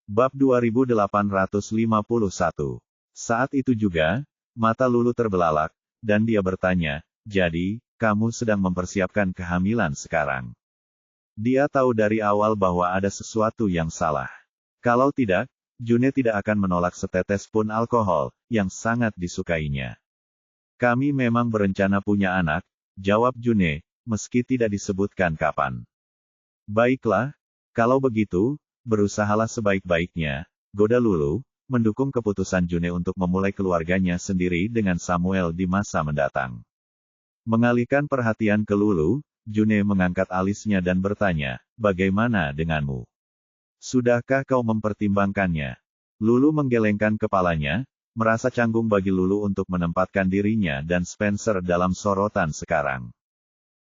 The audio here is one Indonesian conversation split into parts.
Bab 2851. Saat itu juga, mata Lulu terbelalak, dan dia bertanya, "Jadi, kamu sedang mempersiapkan kehamilan sekarang?" Dia tahu dari awal bahwa ada sesuatu yang salah. Kalau tidak, June tidak akan menolak setetes pun alkohol, yang sangat disukainya. "Kami memang berencana punya anak," jawab June, meski tidak disebutkan kapan. "Baiklah, kalau begitu, berusahalah sebaik-baiknya," goda Lulu, mendukung keputusan June untuk memulai keluarganya sendiri dengan Samuel di masa mendatang. Mengalihkan perhatian ke Lulu, June mengangkat alisnya dan bertanya, "Bagaimana denganmu? Sudahkah kau mempertimbangkannya?" Lulu menggelengkan kepalanya, merasa canggung bagi Lulu untuk menempatkan dirinya dan Spencer dalam sorotan sekarang.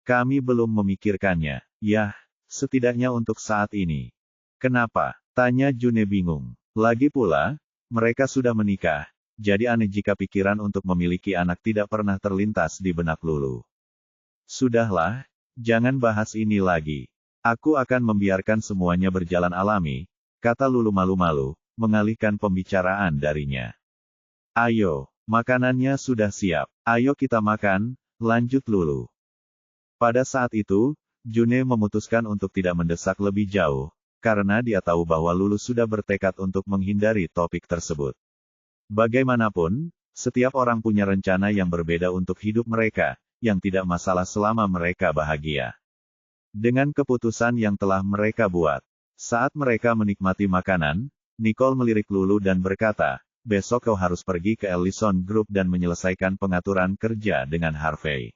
"Kami belum memikirkannya, yah, setidaknya untuk saat ini." "Kenapa?" tanya June bingung. Lagi pula, mereka sudah menikah, jadi aneh jika pikiran untuk memiliki anak tidak pernah terlintas di benak Lulu. "Sudahlah, jangan bahas ini lagi. Aku akan membiarkan semuanya berjalan alami," kata Lulu malu-malu, mengalihkan pembicaraan darinya. "Ayo, makanannya sudah siap. Ayo kita makan," lanjut Lulu. Pada saat itu, June memutuskan untuk tidak mendesak lebih jauh, karena dia tahu bahwa Lulu sudah bertekad untuk menghindari topik tersebut. Bagaimanapun, setiap orang punya rencana yang berbeda untuk hidup mereka, yang tidak masalah selama mereka bahagia. Dengan keputusan yang telah mereka buat, saat mereka menikmati makanan, Nicole melirik Lulu dan berkata, "Besok kau harus pergi ke Ellison Group dan menyelesaikan pengaturan kerja dengan Harvey.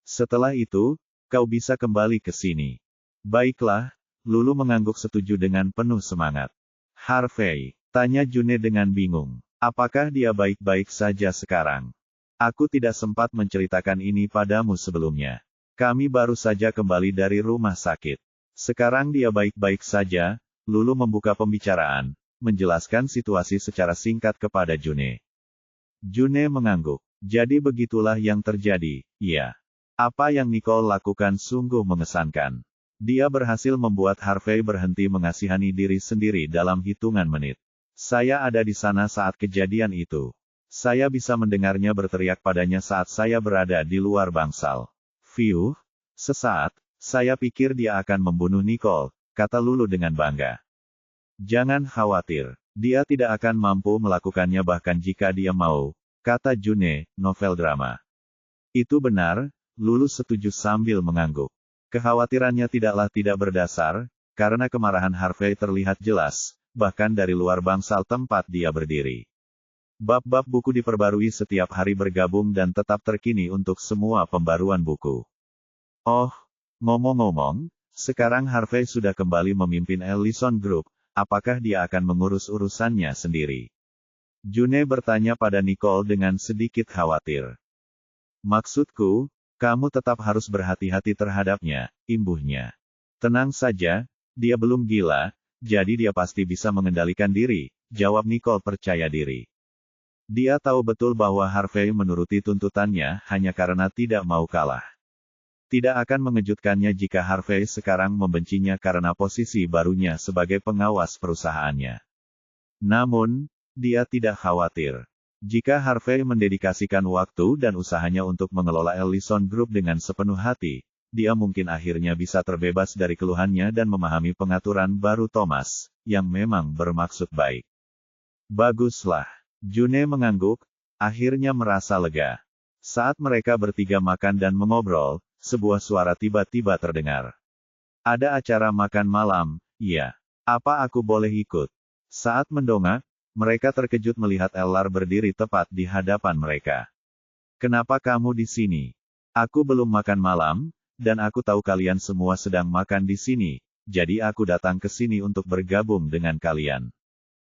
Setelah itu, kau bisa kembali ke sini." "Baiklah," Lulu mengangguk setuju dengan penuh semangat. "Harvey?" tanya June dengan bingung. "Apakah dia baik-baik saja sekarang? Aku tidak sempat menceritakan ini padamu sebelumnya. Kami baru saja kembali dari rumah sakit. Sekarang dia baik-baik saja." Lulu membuka pembicaraan, menjelaskan situasi secara singkat kepada June. June mengangguk. "Jadi begitulah yang terjadi, ya. Apa yang Nicole lakukan sungguh mengesankan. Dia berhasil membuat Harvey berhenti mengasihani diri sendiri dalam hitungan menit. Saya ada di sana saat kejadian itu. Saya bisa mendengarnya berteriak padanya saat saya berada di luar bangsal. Fiuh, sesaat, saya pikir dia akan membunuh Nicole," kata Lulu dengan bangga. "Jangan khawatir, dia tidak akan mampu melakukannya bahkan jika dia mau," kata June, novel drama. "Itu benar," Lulu setuju sambil mengangguk. Kekhawatirannya tidaklah tidak berdasar, karena kemarahan Harvey terlihat jelas, bahkan dari luar bangsal tempat dia berdiri. Bab-bab buku diperbarui setiap hari bergabung dan tetap terkini untuk semua pembaruan buku. Oh, ngomong-ngomong, sekarang Harvey sudah kembali memimpin Ellison Group, apakah dia akan mengurus urusannya sendiri? June bertanya pada Nicole dengan sedikit khawatir. "Maksudku, kamu tetap harus berhati-hati terhadapnya," imbuhnya. "Tenang saja, dia belum gila, jadi dia pasti bisa mengendalikan diri," jawab Nicole percaya diri. Dia tahu betul bahwa Harvey menuruti tuntutannya hanya karena tidak mau kalah. Tidak akan mengejutkannya jika Harvey sekarang membencinya karena posisi barunya sebagai pengawas perusahaannya. Namun, dia tidak khawatir. Jika Harvey mendedikasikan waktu dan usahanya untuk mengelola Ellison Group dengan sepenuh hati, dia mungkin akhirnya bisa terbebas dari keluhannya dan memahami pengaturan baru Thomas, yang memang bermaksud baik. "Baguslah." June mengangguk, akhirnya merasa lega. Saat mereka bertiga makan dan mengobrol, sebuah suara tiba-tiba terdengar. "Ada acara makan malam, ya. Apa aku boleh ikut?" Saat mendongak, mereka terkejut melihat Ellar berdiri tepat di hadapan mereka. "Kenapa kamu di sini?" "Aku belum makan malam, dan aku tahu kalian semua sedang makan di sini, jadi aku datang ke sini untuk bergabung dengan kalian."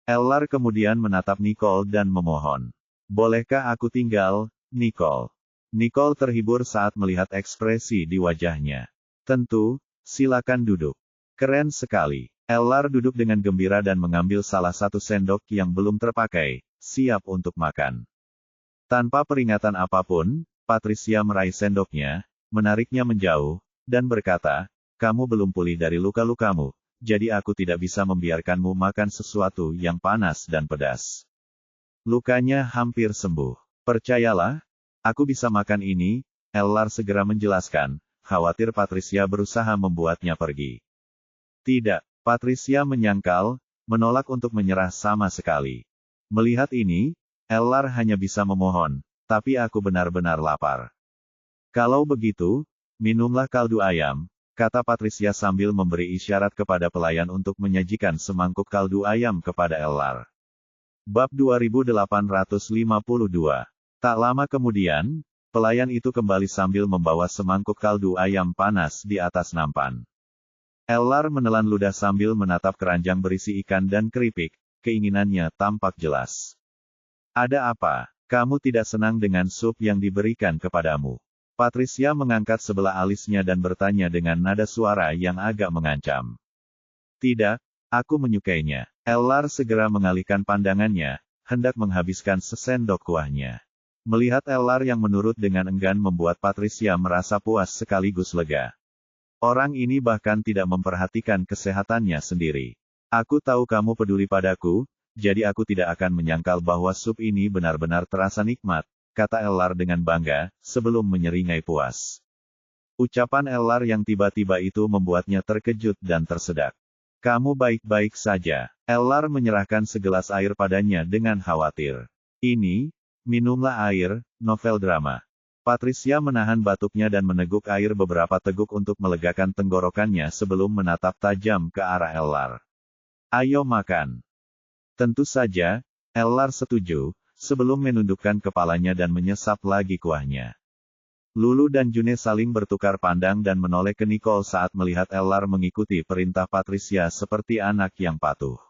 Ellar kemudian menatap Nicole dan memohon. "Bolehkah aku tinggal, Nicole?" Nicole terhibur saat melihat ekspresi di wajahnya. "Tentu, silakan duduk." "Keren sekali." Ellar duduk dengan gembira dan mengambil salah satu sendok yang belum terpakai, siap untuk makan. Tanpa peringatan apapun, Patricia meraih sendoknya, menariknya menjauh, dan berkata, "Kamu belum pulih dari luka-lukamu, jadi aku tidak bisa membiarkanmu makan sesuatu yang panas dan pedas. Lukanya hampir sembuh. Percayalah, aku bisa makan ini, Ellar segera menjelaskan, khawatir Patricia berusaha membuatnya pergi. Tidak, Patricia menyangkal, menolak untuk menyerah sama sekali. Melihat ini, Ellar hanya bisa memohon, tapi aku benar-benar lapar. Kalau begitu, minumlah kaldu ayam, kata Patricia sambil memberi isyarat kepada pelayan untuk menyajikan semangkuk kaldu ayam kepada Ellar. Bab 2852. Tak lama kemudian, pelayan itu kembali sambil membawa semangkuk kaldu ayam panas di atas nampan. Ellar menelan ludah sambil menatap keranjang berisi ikan dan keripik, keinginannya tampak jelas. Ada apa? Kamu tidak senang dengan sup yang diberikan kepadamu? Patricia mengangkat sebelah alisnya dan bertanya dengan nada suara yang agak mengancam. Tidak, aku menyukainya. Ellar segera mengalihkan pandangannya, hendak menghabiskan sesendok kuahnya. Melihat Ellar yang menurut dengan enggan membuat Patricia merasa puas sekaligus lega. Orang ini bahkan tidak memperhatikan kesehatannya sendiri. Aku tahu kamu peduli padaku, jadi aku tidak akan menyangkal bahwa sup ini benar-benar terasa nikmat, kata Ellar dengan bangga, sebelum menyeringai puas. Ucapan Ellar yang tiba-tiba itu membuatnya terkejut dan tersedak. Kamu baik-baik saja. Ellar menyerahkan segelas air padanya dengan khawatir. Ini, minumlah air, novel drama. Patricia menahan batuknya dan meneguk air beberapa teguk untuk melegakan tenggorokannya sebelum menatap tajam ke arah Ellar. Ayo makan. Tentu saja, Ellar setuju, sebelum menundukkan kepalanya dan menyesap lagi kuahnya. Lulu dan June saling bertukar pandang dan menoleh ke Nicole saat melihat Ellar mengikuti perintah Patricia seperti anak yang patuh.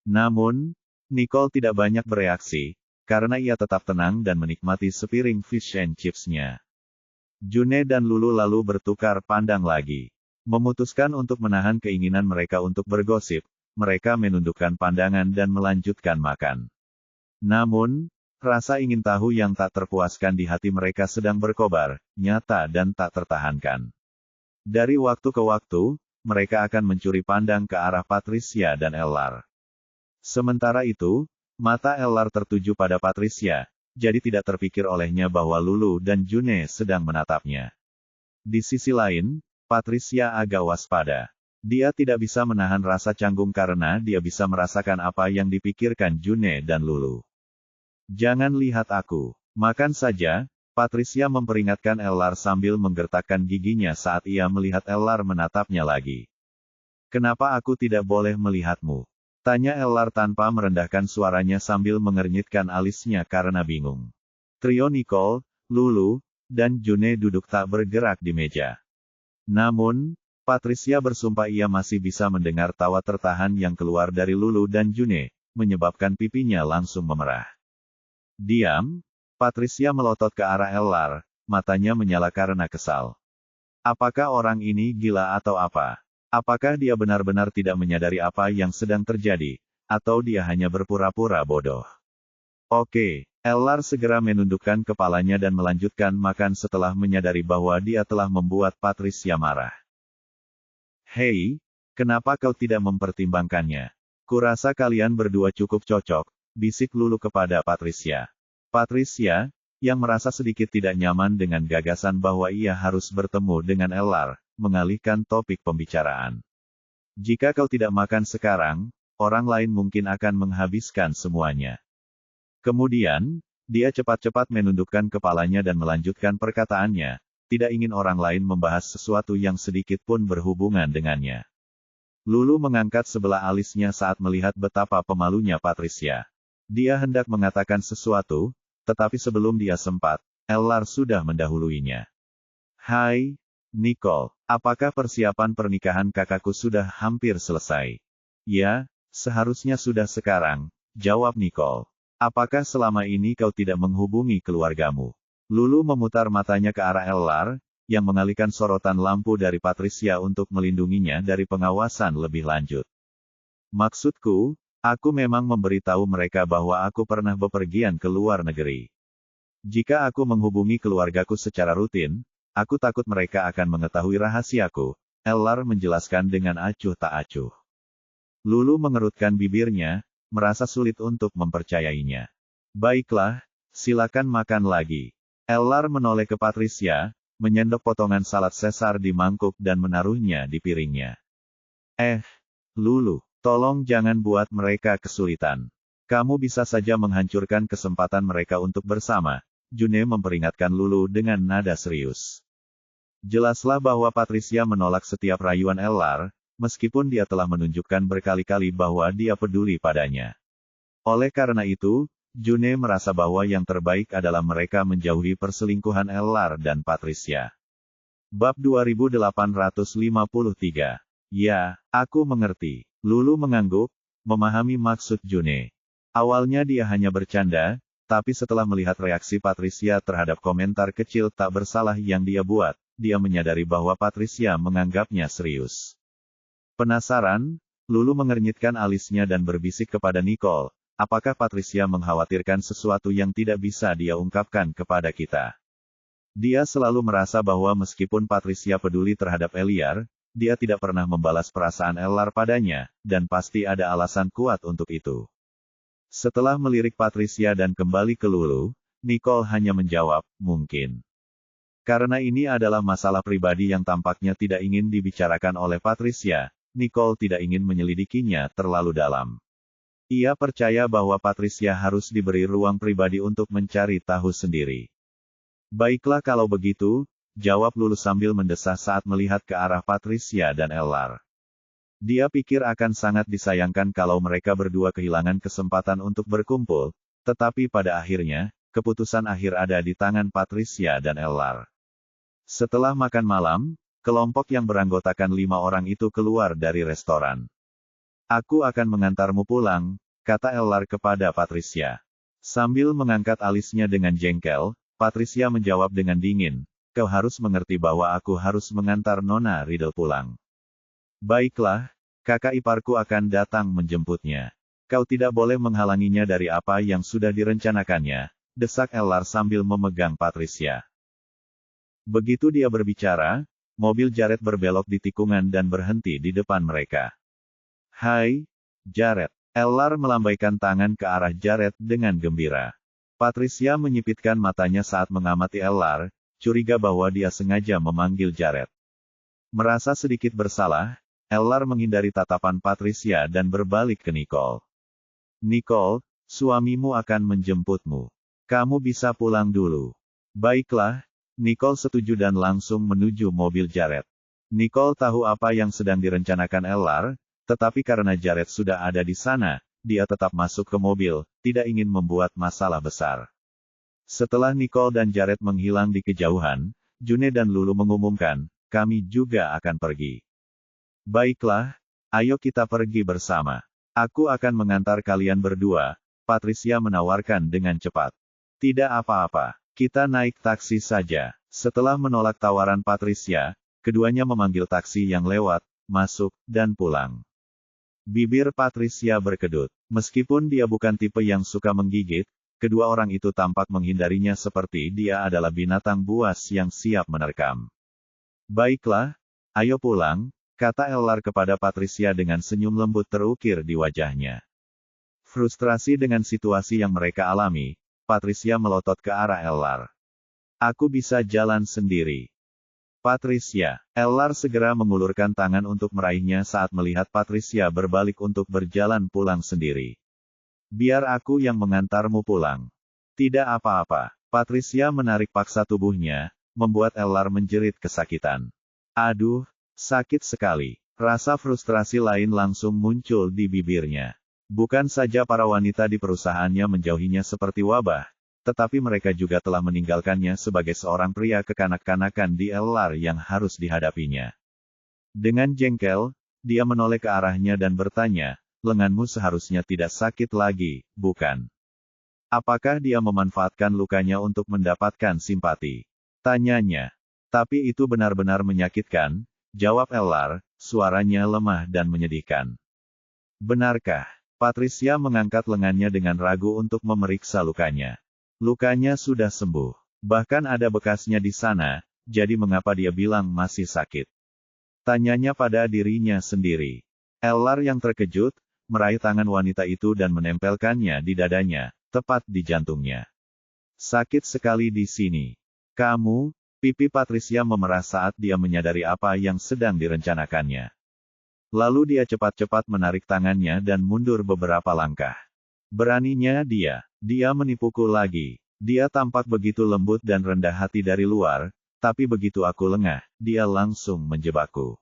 Namun, Nicole tidak banyak bereaksi, karena ia tetap tenang dan menikmati sepiring fish and chips-nya. June dan Lulu lalu bertukar pandang lagi. Memutuskan untuk menahan keinginan mereka untuk bergosip, mereka menundukkan pandangan dan melanjutkan makan. Namun, rasa ingin tahu yang tak terpuaskan di hati mereka sedang berkobar, nyata dan tak tertahankan. Dari waktu ke waktu, mereka akan mencuri pandang ke arah Patricia dan Ellar. Sementara itu, mata Ellar tertuju pada Patricia, jadi tidak terpikir olehnya bahwa Lulu dan June sedang menatapnya. Di sisi lain, Patricia agak waspada. Dia tidak bisa menahan rasa canggung karena dia bisa merasakan apa yang dipikirkan June dan Lulu. Jangan lihat aku. Makan saja, Patricia memperingatkan Ellar sambil menggertakkan giginya saat ia melihat Ellar menatapnya lagi. Kenapa aku tidak boleh melihatmu? Tanya Ellar tanpa merendahkan suaranya sambil mengernyitkan alisnya karena bingung. Trio Nicole, Lulu, dan June duduk tak bergerak di meja. Namun, Patricia bersumpah ia masih bisa mendengar tawa tertahan yang keluar dari Lulu dan June, menyebabkan pipinya langsung memerah. Diam, Patricia melotot ke arah Ellar, matanya menyala karena kesal. Apakah orang ini gila atau apa? Apakah dia benar-benar tidak menyadari apa yang sedang terjadi, atau dia hanya berpura-pura bodoh? Oke, Ellar segera menundukkan kepalanya dan melanjutkan makan setelah menyadari bahwa dia telah membuat Patricia marah. Hei, kenapa kau tidak mempertimbangkannya? Kurasa kalian berdua cukup cocok, bisik Lulu kepada Patricia. Patricia, yang merasa sedikit tidak nyaman dengan gagasan bahwa ia harus bertemu dengan Ellar, mengalihkan topik pembicaraan. Jika kau tidak makan sekarang, orang lain mungkin akan menghabiskan semuanya. Kemudian, dia cepat-cepat menundukkan kepalanya dan melanjutkan perkataannya, tidak ingin orang lain membahas sesuatu yang sedikit pun berhubungan dengannya. Lulu mengangkat sebelah alisnya saat melihat betapa pemalunya Patricia. Dia hendak mengatakan sesuatu, tetapi sebelum dia sempat, Ellar sudah mendahuluinya. Hai, Nicole, apakah persiapan pernikahan kakakku sudah hampir selesai? Ya, seharusnya sudah sekarang, jawab Nicole. Apakah selama ini kau tidak menghubungi keluargamu? Lulu memutar matanya ke arah Ellar, yang mengalihkan sorotan lampu dari Patricia untuk melindunginya dari pengawasan lebih lanjut. Maksudku, aku memang memberitahu mereka bahwa aku pernah bepergian ke luar negeri. Jika aku menghubungi keluargaku secara rutin, aku takut mereka akan mengetahui rahasiaku, Ellar menjelaskan dengan acuh tak acuh. Lulu mengerutkan bibirnya, merasa sulit untuk mempercayainya. Baiklah, silakan makan lagi. Ellar menoleh ke Patricia, menyendok potongan salad Caesar di mangkuk dan menaruhnya di piringnya. Lulu, tolong jangan buat mereka kesulitan. Kamu bisa saja menghancurkan kesempatan mereka untuk bersama, June memperingatkan Lulu dengan nada serius. Jelaslah bahwa Patricia menolak setiap rayuan Ellar, meskipun dia telah menunjukkan berkali-kali bahwa dia peduli padanya. Oleh karena itu, June merasa bahwa yang terbaik adalah mereka menjauhi perselingkuhan Ellar dan Patricia. Bab 2853. Ya, aku mengerti. Lulu mengangguk, memahami maksud June. Awalnya dia hanya bercanda, tapi setelah melihat reaksi Patricia terhadap komentar kecil tak bersalah yang dia buat, dia menyadari bahwa Patricia menganggapnya serius. Penasaran, Lulu mengernyitkan alisnya dan berbisik kepada Nicole, apakah Patricia mengkhawatirkan sesuatu yang tidak bisa dia ungkapkan kepada kita? Dia selalu merasa bahwa meskipun Patricia peduli terhadap Ellar, dia tidak pernah membalas perasaan Ellar padanya, dan pasti ada alasan kuat untuk itu. Setelah melirik Patricia dan kembali ke Lulu, Nicole hanya menjawab, mungkin. Karena ini adalah masalah pribadi yang tampaknya tidak ingin dibicarakan oleh Patricia, Nicole tidak ingin menyelidikinya terlalu dalam. Ia percaya bahwa Patricia harus diberi ruang pribadi untuk mencari tahu sendiri. Baiklah kalau begitu, jawab Lulu sambil mendesah saat melihat ke arah Patricia dan Ellar. Dia pikir akan sangat disayangkan kalau mereka berdua kehilangan kesempatan untuk berkumpul, tetapi pada akhirnya, keputusan akhir ada di tangan Patricia dan Ellar. Setelah makan malam, kelompok yang beranggotakan 5 orang itu keluar dari restoran. Aku akan mengantarmu pulang, kata Ellar kepada Patricia. Sambil mengangkat alisnya dengan jengkel, Patricia menjawab dengan dingin, kau harus mengerti bahwa aku harus mengantar Nona Riddle pulang. Baiklah, kakak iparku akan datang menjemputnya. Kau tidak boleh menghalanginya dari apa yang sudah direncanakannya, desak Ellar sambil memegang Patricia. Begitu dia berbicara, mobil Jared berbelok di tikungan dan berhenti di depan mereka. Hai, Jared. Ellar melambaikan tangan ke arah Jared dengan gembira. Patricia menyipitkan matanya saat mengamati Ellar, curiga bahwa dia sengaja memanggil Jared. Merasa sedikit bersalah, Ellar menghindari tatapan Patricia dan berbalik ke Nicole. Nicole, suamimu akan menjemputmu. Kamu bisa pulang dulu. Baiklah. Nicole setuju dan langsung menuju mobil Jared. Nicole tahu apa yang sedang direncanakan Ellar, tetapi karena Jared sudah ada di sana, dia tetap masuk ke mobil, tidak ingin membuat masalah besar. Setelah Nicole dan Jared menghilang di kejauhan, June dan Lulu mengumumkan, kami juga akan pergi. Baiklah, ayo kita pergi bersama. Aku akan mengantar kalian berdua, Patricia menawarkan dengan cepat. Tidak apa-apa. Kita naik taksi saja. Setelah menolak tawaran Patricia, keduanya memanggil taksi yang lewat, masuk, dan pulang. Bibir Patricia berkedut. Meskipun dia bukan tipe yang suka menggigit, kedua orang itu tampak menghindarinya seperti dia adalah binatang buas yang siap menerkam. Baiklah, ayo pulang, kata Ellar kepada Patricia dengan senyum lembut terukir di wajahnya. Frustrasi dengan situasi yang mereka alami, Patricia melotot ke arah Ellar. Aku bisa jalan sendiri. Patricia. Ellar segera mengulurkan tangan untuk meraihnya saat melihat Patricia berbalik untuk berjalan pulang sendiri. Biar aku yang mengantarmu pulang. Tidak apa-apa. Patricia menarik paksa tubuhnya, membuat Ellar menjerit kesakitan. Aduh, sakit sekali. Rasa frustrasi lain langsung muncul di bibirnya. Bukan saja para wanita di perusahaannya menjauhinya seperti wabah, tetapi mereka juga telah meninggalkannya sebagai seorang pria kekanak-kanakan di Ellar yang harus dihadapinya. Dengan jengkel, dia menoleh ke arahnya dan bertanya, lenganmu seharusnya tidak sakit lagi, bukan? Apakah dia memanfaatkan lukanya untuk mendapatkan simpati? Tanyanya. Tapi itu benar-benar menyakitkan, jawab Ellar, suaranya lemah dan menyedihkan. Benarkah? Patricia mengangkat lengannya dengan ragu untuk memeriksa lukanya. Lukanya sudah sembuh. Bahkan ada bekasnya di sana, jadi mengapa dia bilang masih sakit? Tanyanya pada dirinya sendiri. Ellar yang terkejut, meraih tangan wanita itu dan menempelkannya di dadanya, tepat di jantungnya. Sakit sekali di sini. Kamu, pipi Patricia memerah saat dia menyadari apa yang sedang direncanakannya. Lalu dia cepat-cepat menarik tangannya dan mundur beberapa langkah. Beraninya dia menipuku lagi. Dia tampak begitu lembut dan rendah hati dari luar, tapi begitu aku lengah, dia langsung menjebakku.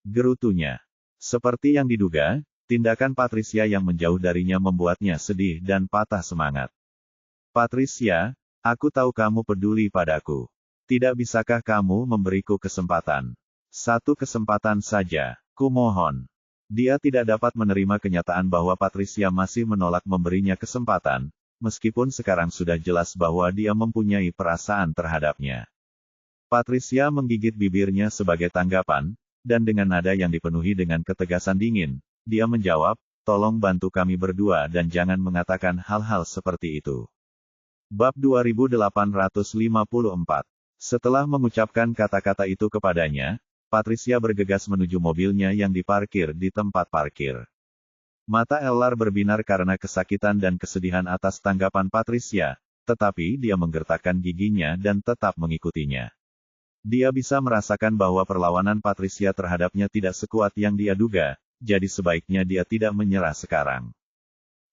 Gerutunya. Seperti yang diduga, tindakan Patricia yang menjauh darinya membuatnya sedih dan patah semangat. Patricia, aku tahu kamu peduli padaku. Tidak bisakah kamu memberiku kesempatan? Satu kesempatan saja, kumohon. Dia tidak dapat menerima kenyataan bahwa Patricia masih menolak memberinya kesempatan, meskipun sekarang sudah jelas bahwa dia mempunyai perasaan terhadapnya. Patricia menggigit bibirnya sebagai tanggapan, dan dengan nada yang dipenuhi dengan ketegasan dingin, dia menjawab, tolong bantu kami berdua dan jangan mengatakan hal-hal seperti itu. Bab 2854. Setelah mengucapkan kata-kata itu kepadanya, Patricia bergegas menuju mobilnya yang diparkir di tempat parkir. Mata Ellar berbinar karena kesakitan dan kesedihan atas tanggapan Patricia, tetapi dia menggertakkan giginya dan tetap mengikutinya. Dia bisa merasakan bahwa perlawanan Patricia terhadapnya tidak sekuat yang dia duga, jadi sebaiknya dia tidak menyerah sekarang.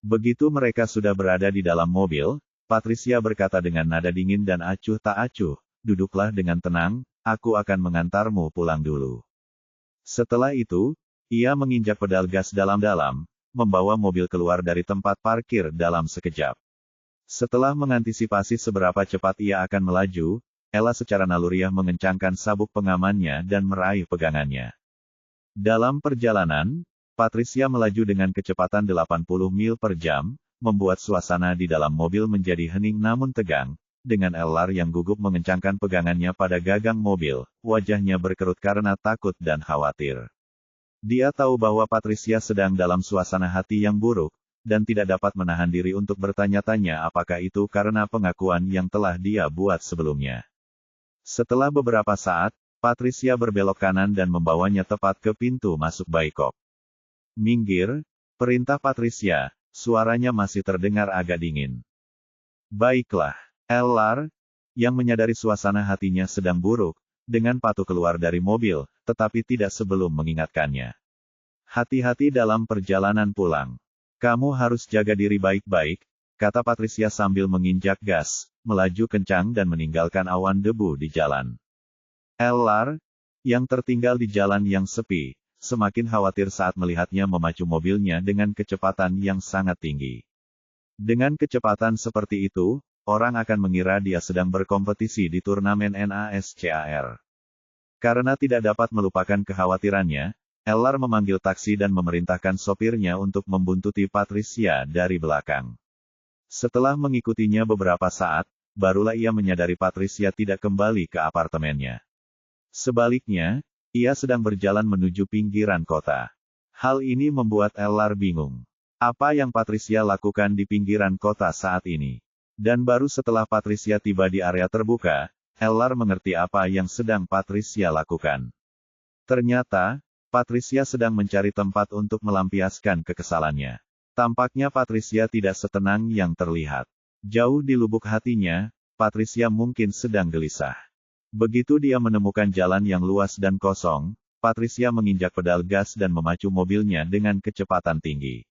Begitu mereka sudah berada di dalam mobil, Patricia berkata dengan nada dingin dan acuh tak acuh, duduklah dengan tenang, aku akan mengantarmu pulang dulu. Setelah itu, ia menginjak pedal gas dalam-dalam, membawa mobil keluar dari tempat parkir dalam sekejap. Setelah mengantisipasi seberapa cepat ia akan melaju, Ella secara naluriah mengencangkan sabuk pengamannya dan meraih pegangannya. Dalam perjalanan, Patricia melaju dengan kecepatan 80 mil per jam, membuat suasana di dalam mobil menjadi hening namun tegang, dengan Ellar yang gugup mengencangkan pegangannya pada gagang mobil, wajahnya berkerut karena takut dan khawatir. Dia tahu bahwa Patricia sedang dalam suasana hati yang buruk, dan tidak dapat menahan diri untuk bertanya-tanya apakah itu karena pengakuan yang telah dia buat sebelumnya. Setelah beberapa saat, Patricia berbelok kanan dan membawanya tepat ke pintu masuk Baikop. Minggir, perintah Patricia, suaranya masih terdengar agak dingin. Baiklah, Ellar, yang menyadari suasana hatinya sedang buruk, dengan patuh keluar dari mobil, tetapi tidak sebelum mengingatkannya. Hati-hati dalam perjalanan pulang. Kamu harus jaga diri baik-baik, kata Patricia sambil menginjak gas, melaju kencang dan meninggalkan awan debu di jalan. Ellar, yang tertinggal di jalan yang sepi, semakin khawatir saat melihatnya memacu mobilnya dengan kecepatan yang sangat tinggi. Dengan kecepatan seperti itu, orang akan mengira dia sedang berkompetisi di turnamen NASCAR. Karena tidak dapat melupakan kekhawatirannya, Ellar memanggil taksi dan memerintahkan sopirnya untuk membuntuti Patricia dari belakang. Setelah mengikutinya beberapa saat, barulah ia menyadari Patricia tidak kembali ke apartemennya. Sebaliknya, ia sedang berjalan menuju pinggiran kota. Hal ini membuat Ellar bingung. Apa yang Patricia lakukan di pinggiran kota saat ini? Dan baru setelah Patricia tiba di area terbuka, Ellar mengerti apa yang sedang Patricia lakukan. Ternyata, Patricia sedang mencari tempat untuk melampiaskan kekesalannya. Tampaknya Patricia tidak setenang yang terlihat. Jauh di lubuk hatinya, Patricia mungkin sedang gelisah. Begitu dia menemukan jalan yang luas dan kosong, Patricia menginjak pedal gas dan memacu mobilnya dengan kecepatan tinggi.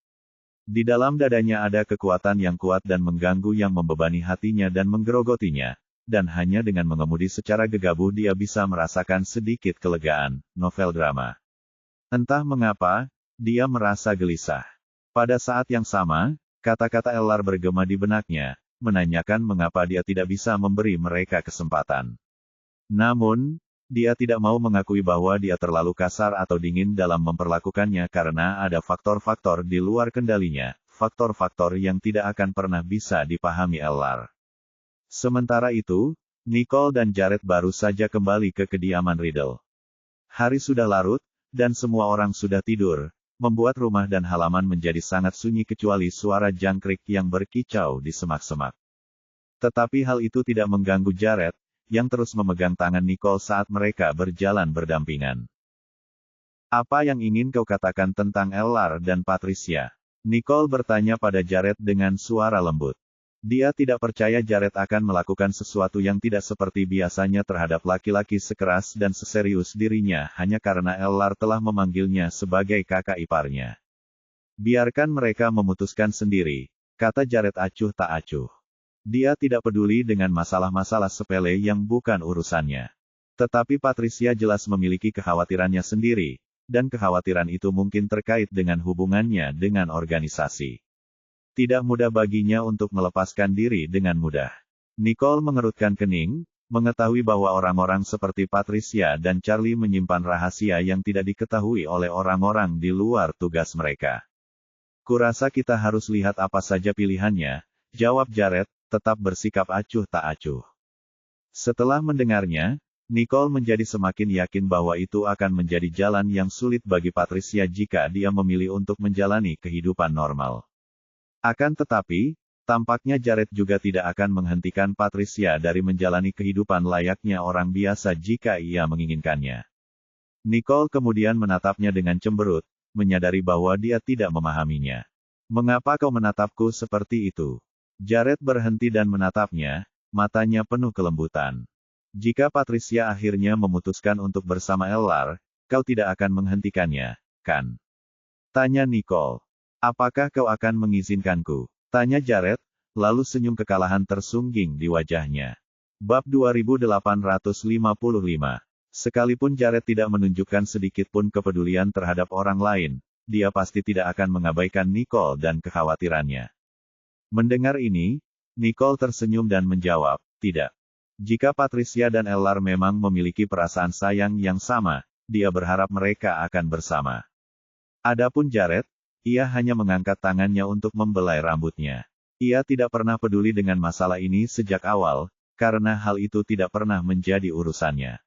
Di dalam dadanya ada kekuatan yang kuat dan mengganggu yang membebani hatinya dan menggerogotinya, dan hanya dengan mengemudi secara gegabah dia bisa merasakan sedikit kelegaan. Novel drama. Entah mengapa, dia merasa gelisah. Pada saat yang sama, kata-kata Ellar bergema di benaknya, menanyakan mengapa dia tidak bisa memberi mereka kesempatan. Namun, dia tidak mau mengakui bahwa dia terlalu kasar atau dingin dalam memperlakukannya karena ada faktor-faktor di luar kendalinya, faktor-faktor yang tidak akan pernah bisa dipahami Ellar. Sementara itu, Nicole dan Jared baru saja kembali ke kediaman Riddle. Hari sudah larut, dan semua orang sudah tidur, membuat rumah dan halaman menjadi sangat sunyi kecuali suara jangkrik yang berkicau di semak-semak. Tetapi hal itu tidak mengganggu Jared, yang terus memegang tangan Nicole saat mereka berjalan berdampingan. Apa yang ingin kau katakan tentang Ellar dan Patricia? Nicole bertanya pada Jared dengan suara lembut. Dia tidak percaya Jared akan melakukan sesuatu yang tidak seperti biasanya terhadap laki-laki sekeras dan seserius dirinya hanya karena Ellar telah memanggilnya sebagai kakak iparnya. Biarkan mereka memutuskan sendiri, kata Jared acuh tak acuh. Dia tidak peduli dengan masalah-masalah sepele yang bukan urusannya. Tetapi Patricia jelas memiliki kekhawatirannya sendiri, dan kekhawatiran itu mungkin terkait dengan hubungannya dengan organisasi. Tidak mudah baginya untuk melepaskan diri dengan mudah. Nicole mengerutkan kening, mengetahui bahwa orang-orang seperti Patricia dan Charlie menyimpan rahasia yang tidak diketahui oleh orang-orang di luar tugas mereka. Kurasa kita harus lihat apa saja pilihannya, jawab Jared, tetap bersikap acuh tak acuh. Setelah mendengarnya, Nicole menjadi semakin yakin bahwa itu akan menjadi jalan yang sulit bagi Patricia jika dia memilih untuk menjalani kehidupan normal. Akan tetapi, tampaknya Jared juga tidak akan menghentikan Patricia dari menjalani kehidupan layaknya orang biasa jika ia menginginkannya. Nicole kemudian menatapnya dengan cemberut, menyadari bahwa dia tidak memahaminya. Mengapa kau menatapku seperti itu? Jared berhenti dan menatapnya, matanya penuh kelembutan. Jika Patricia akhirnya memutuskan untuk bersama Ellar, kau tidak akan menghentikannya, kan? Tanya Nicole. Apakah kau akan mengizinkanku? Tanya Jared, lalu senyum kekalahan tersungging di wajahnya. Bab 2855. Sekalipun Jared tidak menunjukkan sedikit pun kepedulian terhadap orang lain, dia pasti tidak akan mengabaikan Nicole dan kekhawatirannya. Mendengar ini, Nicole tersenyum dan menjawab, tidak. Jika Patricia dan Ellar memang memiliki perasaan sayang yang sama, dia berharap mereka akan bersama. Adapun Jared, ia hanya mengangkat tangannya untuk membelai rambutnya. Ia tidak pernah peduli dengan masalah ini sejak awal, karena hal itu tidak pernah menjadi urusannya.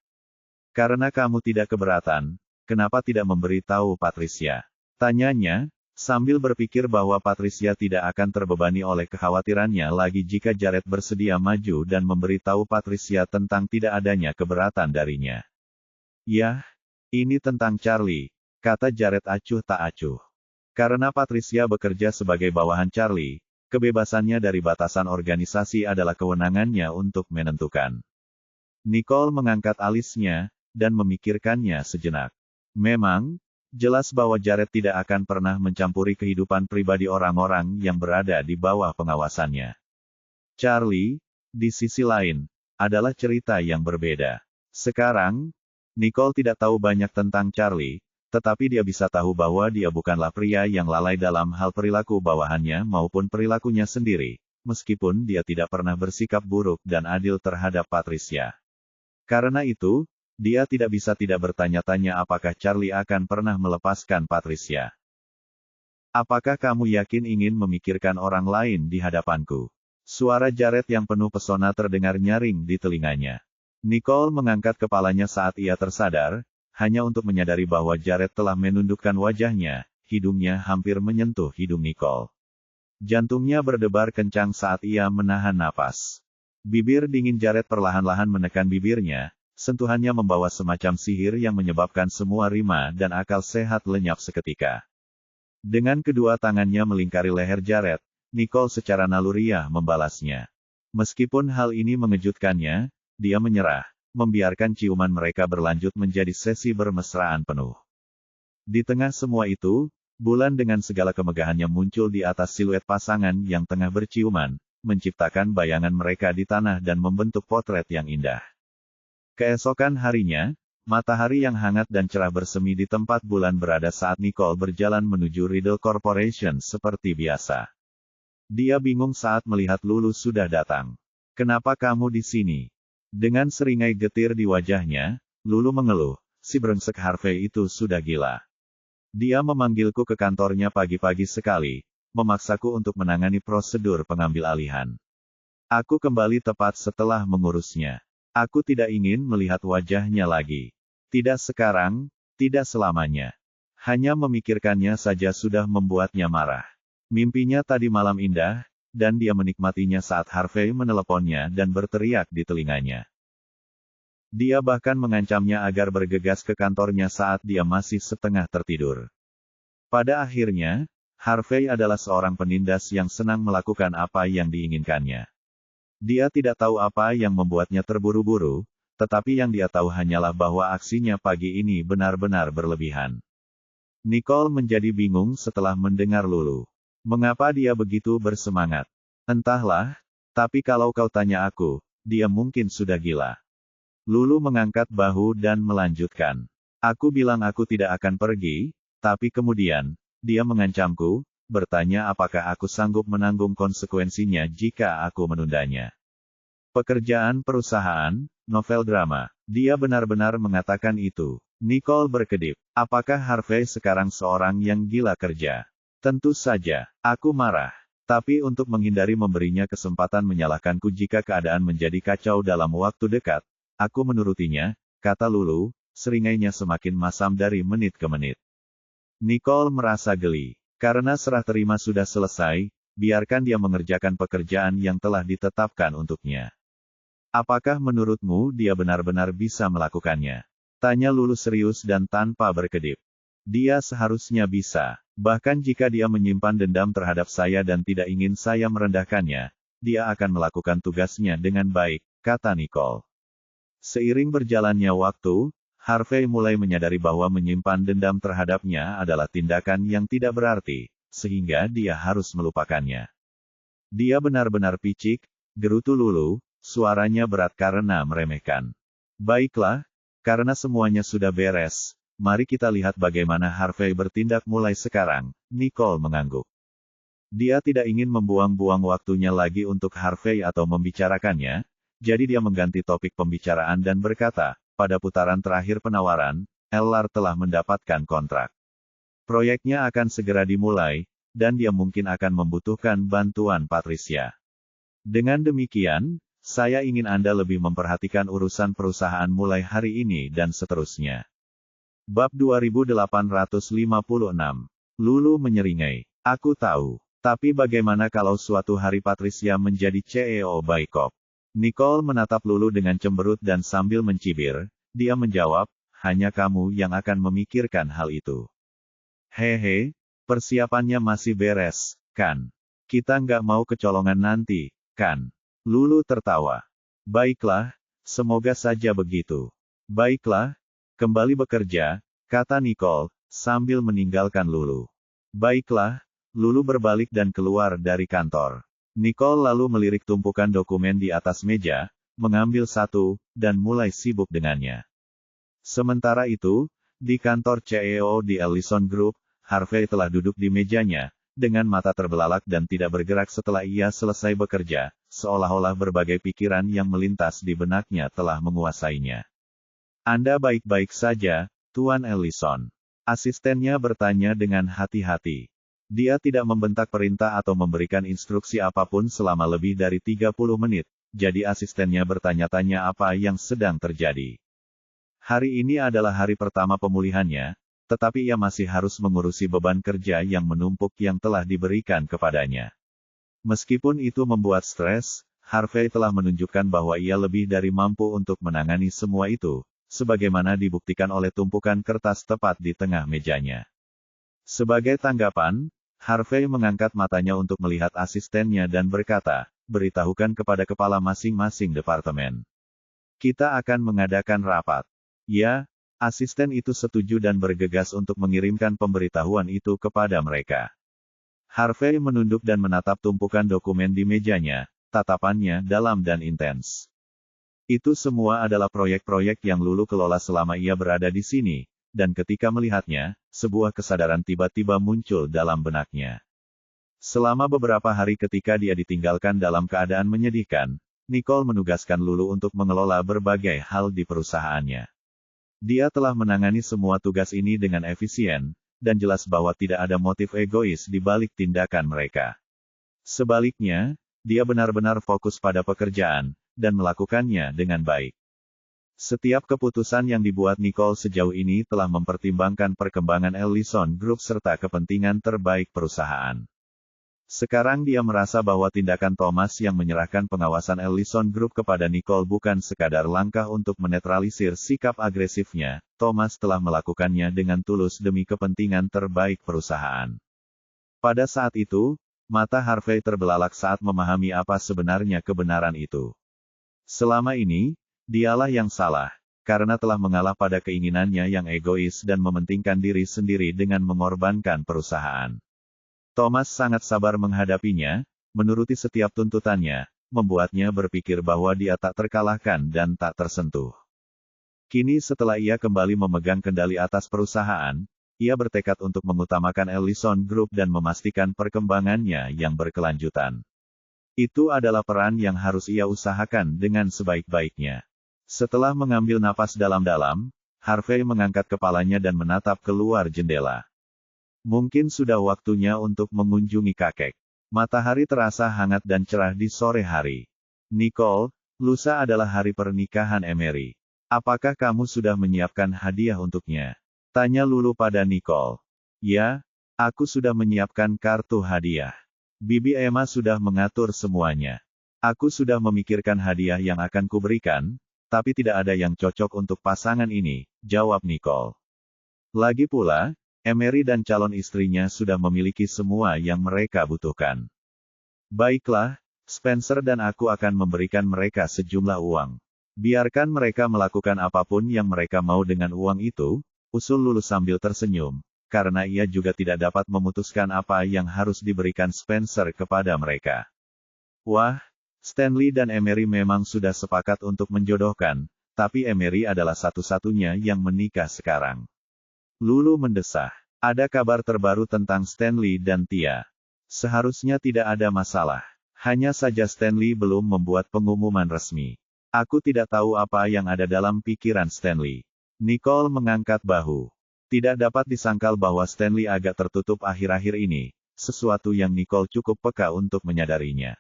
Karena kamu tidak keberatan, kenapa tidak memberi tahu Patricia? Tanyanya, sambil berpikir bahwa Patricia tidak akan terbebani oleh kekhawatirannya lagi jika Jared bersedia maju dan memberitahu Patricia tentang tidak adanya keberatan darinya. Yah, ini tentang Charlie, kata Jared acuh tak acuh. Karena Patricia bekerja sebagai bawahan Charlie, kebebasannya dari batasan organisasi adalah kewenangannya untuk menentukan. Nicole mengangkat alisnya, dan memikirkannya sejenak. Memang, jelas bahwa Jared tidak akan pernah mencampuri kehidupan pribadi orang-orang yang berada di bawah pengawasannya. Charlie, di sisi lain, adalah cerita yang berbeda. Sekarang, Nicole tidak tahu banyak tentang Charlie, tetapi dia bisa tahu bahwa dia bukanlah pria yang lalai dalam hal perilaku bawahannya maupun perilakunya sendiri, meskipun dia tidak pernah bersikap buruk dan adil terhadap Patricia. Karena itu, dia tidak bisa tidak bertanya-tanya apakah Charlie akan pernah melepaskan Patricia. Apakah kamu yakin ingin memikirkan orang lain di hadapanku? Suara Jared yang penuh pesona terdengar nyaring di telinganya. Nicole mengangkat kepalanya saat ia tersadar, hanya untuk menyadari bahwa Jared telah menundukkan wajahnya, hidungnya hampir menyentuh hidung Nicole. Jantungnya berdebar kencang saat ia menahan napas. Bibir dingin Jared perlahan-lahan menekan bibirnya, sentuhannya membawa semacam sihir yang menyebabkan semua rima dan akal sehat lenyap seketika. Dengan kedua tangannya melingkari leher Jared, Nicole secara naluriah membalasnya. Meskipun hal ini mengejutkannya, dia menyerah, membiarkan ciuman mereka berlanjut menjadi sesi bermesraan penuh. Di tengah semua itu, bulan dengan segala kemegahannya muncul di atas siluet pasangan yang tengah berciuman, menciptakan bayangan mereka di tanah dan membentuk potret yang indah. Keesokan harinya, matahari yang hangat dan cerah bersemi di tempat bulan berada saat Nicole berjalan menuju Riddle Corporation seperti biasa. Dia bingung saat melihat Lulu sudah datang. Kenapa kamu di sini? Dengan seringai getir di wajahnya, Lulu mengeluh, si brengsek Harvey itu sudah gila. Dia memanggilku ke kantornya pagi-pagi sekali, memaksaku untuk menangani prosedur pengambil alihan. Aku kembali tepat setelah mengurusnya. Aku tidak ingin melihat wajahnya lagi. Tidak sekarang, tidak selamanya. Hanya memikirkannya saja sudah membuatnya marah. Mimpinya tadi malam indah, dan dia menikmatinya saat Harvey meneleponnya dan berteriak di telinganya. Dia bahkan mengancamnya agar bergegas ke kantornya saat dia masih setengah tertidur. Pada akhirnya, Harvey adalah seorang penindas yang senang melakukan apa yang diinginkannya. Dia tidak tahu apa yang membuatnya terburu-buru, tetapi yang dia tahu hanyalah bahwa aksinya pagi ini benar-benar berlebihan. Nicole menjadi bingung setelah mendengar Lulu. Mengapa dia begitu bersemangat? Entahlah, tapi kalau kau tanya aku, dia mungkin sudah gila. Lulu mengangkat bahu dan melanjutkan. Aku bilang aku tidak akan pergi, tapi kemudian, dia mengancamku, bertanya apakah aku sanggup menanggung konsekuensinya jika aku menundanya. Pekerjaan perusahaan, novel drama. Dia benar-benar mengatakan itu. Nicole berkedip. Apakah Harvey sekarang seorang yang gila kerja? Tentu saja, aku marah. Tapi untuk menghindari memberinya kesempatan menyalahkanku jika keadaan menjadi kacau dalam waktu dekat, aku menurutinya, kata Lulu, seringainya semakin masam dari menit ke menit. Nicole merasa geli. Karena serah terima sudah selesai, biarkan dia mengerjakan pekerjaan yang telah ditetapkan untuknya. Apakah menurutmu dia benar-benar bisa melakukannya? Tanya Lulu serius dan tanpa berkedip. Dia seharusnya bisa. Bahkan jika dia menyimpan dendam terhadap saya dan tidak ingin saya merendahkannya, dia akan melakukan tugasnya dengan baik, kata Nicole. Seiring berjalannya waktu, Harvey mulai menyadari bahwa menyimpan dendam terhadapnya adalah tindakan yang tidak berarti, sehingga dia harus melupakannya. Dia benar-benar picik, gerutu Lulu, suaranya berat karena meremehkan. Baiklah, karena semuanya sudah beres, mari kita lihat bagaimana Harvey bertindak mulai sekarang, Nicole mengangguk. Dia tidak ingin membuang-buang waktunya lagi untuk Harvey atau membicarakannya, jadi dia mengganti topik pembicaraan dan berkata, pada putaran terakhir penawaran, Ellar telah mendapatkan kontrak. Proyeknya akan segera dimulai, dan dia mungkin akan membutuhkan bantuan Patricia. Dengan demikian, saya ingin Anda lebih memperhatikan urusan perusahaan mulai hari ini dan seterusnya. Bab 2856. Lulu menyeringai. Aku tahu. Tapi bagaimana kalau suatu hari Patricia menjadi CEO Baikop? Nicole menatap Lulu dengan cemberut dan sambil mencibir, dia menjawab, hanya kamu yang akan memikirkan hal itu. Hehe, persiapannya masih beres, kan? Kita nggak mau kecolongan nanti, kan? Lulu tertawa. Baiklah, semoga saja begitu. Baiklah, kembali bekerja, kata Nicole, sambil meninggalkan Lulu. Baiklah, Lulu berbalik dan keluar dari kantor. Nicole lalu melirik tumpukan dokumen di atas meja, mengambil satu, dan mulai sibuk dengannya. Sementara itu, di kantor CEO di Ellison Group, Harvey telah duduk di mejanya, dengan mata terbelalak dan tidak bergerak setelah ia selesai bekerja, seolah-olah berbagai pikiran yang melintas di benaknya telah menguasainya. Anda baik-baik saja, Tuan Ellison. Asistennya bertanya dengan hati-hati. Dia tidak membentak perintah atau memberikan instruksi apapun selama lebih dari 30 menit, jadi asistennya bertanya-tanya apa yang sedang terjadi. Hari ini adalah hari pertama pemulihannya, tetapi ia masih harus mengurusi beban kerja yang menumpuk yang telah diberikan kepadanya. Meskipun itu membuat stres, Harvey telah menunjukkan bahwa ia lebih dari mampu untuk menangani semua itu, sebagaimana dibuktikan oleh tumpukan kertas tepat di tengah mejanya. Sebagai tanggapan, Harvey mengangkat matanya untuk melihat asistennya dan berkata, beritahukan kepada kepala masing-masing departemen. Kita akan mengadakan rapat. Ya, asisten itu setuju dan bergegas untuk mengirimkan pemberitahuan itu kepada mereka. Harvey menunduk dan menatap tumpukan dokumen di mejanya, tatapannya dalam dan intens. Itu semua adalah proyek-proyek yang Lulu kelola selama ia berada di sini, dan ketika melihatnya, sebuah kesadaran tiba-tiba muncul dalam benaknya. Selama beberapa hari ketika dia ditinggalkan dalam keadaan menyedihkan, Nicole menugaskan Lulu untuk mengelola berbagai hal di perusahaannya. Dia telah menangani semua tugas ini dengan efisien, dan jelas bahwa tidak ada motif egois di balik tindakan mereka. Sebaliknya, dia benar-benar fokus pada pekerjaan, dan melakukannya dengan baik. Setiap keputusan yang dibuat Nicole sejauh ini telah mempertimbangkan perkembangan Ellison Group serta kepentingan terbaik perusahaan. Sekarang dia merasa bahwa tindakan Thomas yang menyerahkan pengawasan Ellison Group kepada Nicole bukan sekadar langkah untuk menetralisir sikap agresifnya. Thomas telah melakukannya dengan tulus demi kepentingan terbaik perusahaan. Pada saat itu, mata Harvey terbelalak saat memahami apa sebenarnya kebenaran itu. Selama ini, dialah yang salah, karena telah mengalah pada keinginannya yang egois dan mementingkan diri sendiri dengan mengorbankan perusahaan. Thomas sangat sabar menghadapinya, menuruti setiap tuntutannya, membuatnya berpikir bahwa dia tak terkalahkan dan tak tersentuh. Kini setelah ia kembali memegang kendali atas perusahaan, ia bertekad untuk mengutamakan Ellison Group dan memastikan perkembangannya yang berkelanjutan. Itu adalah peran yang harus ia usahakan dengan sebaik-baiknya. Setelah mengambil napas dalam-dalam, Harvey mengangkat kepalanya dan menatap keluar jendela. Mungkin sudah waktunya untuk mengunjungi kakek. Matahari terasa hangat dan cerah di sore hari. Nicole, lusa adalah hari pernikahan Emery. Apakah kamu sudah menyiapkan hadiah untuknya? Tanya Lulu pada Nicole. Ya, aku sudah menyiapkan kartu hadiah. Bibi Emma sudah mengatur semuanya. Aku sudah memikirkan hadiah yang akan kuberikan, tapi tidak ada yang cocok untuk pasangan ini, jawab Nicole. Lagi pula, Emery dan calon istrinya sudah memiliki semua yang mereka butuhkan. Baiklah, Spencer dan aku akan memberikan mereka sejumlah uang. Biarkan mereka melakukan apapun yang mereka mau dengan uang itu, usul Lulu sambil tersenyum, karena ia juga tidak dapat memutuskan apa yang harus diberikan Spencer kepada mereka. Wah, Stanley dan Emery memang sudah sepakat untuk menjodohkan, tapi Emery adalah satu-satunya yang menikah sekarang. Lulu mendesah. Ada kabar terbaru tentang Stanley dan Tia. Seharusnya tidak ada masalah. Hanya saja Stanley belum membuat pengumuman resmi. Aku tidak tahu apa yang ada dalam pikiran Stanley. Nicole mengangkat bahu. Tidak dapat disangkal bahwa Stanley agak tertutup akhir-akhir ini, sesuatu yang Nicole cukup peka untuk menyadarinya.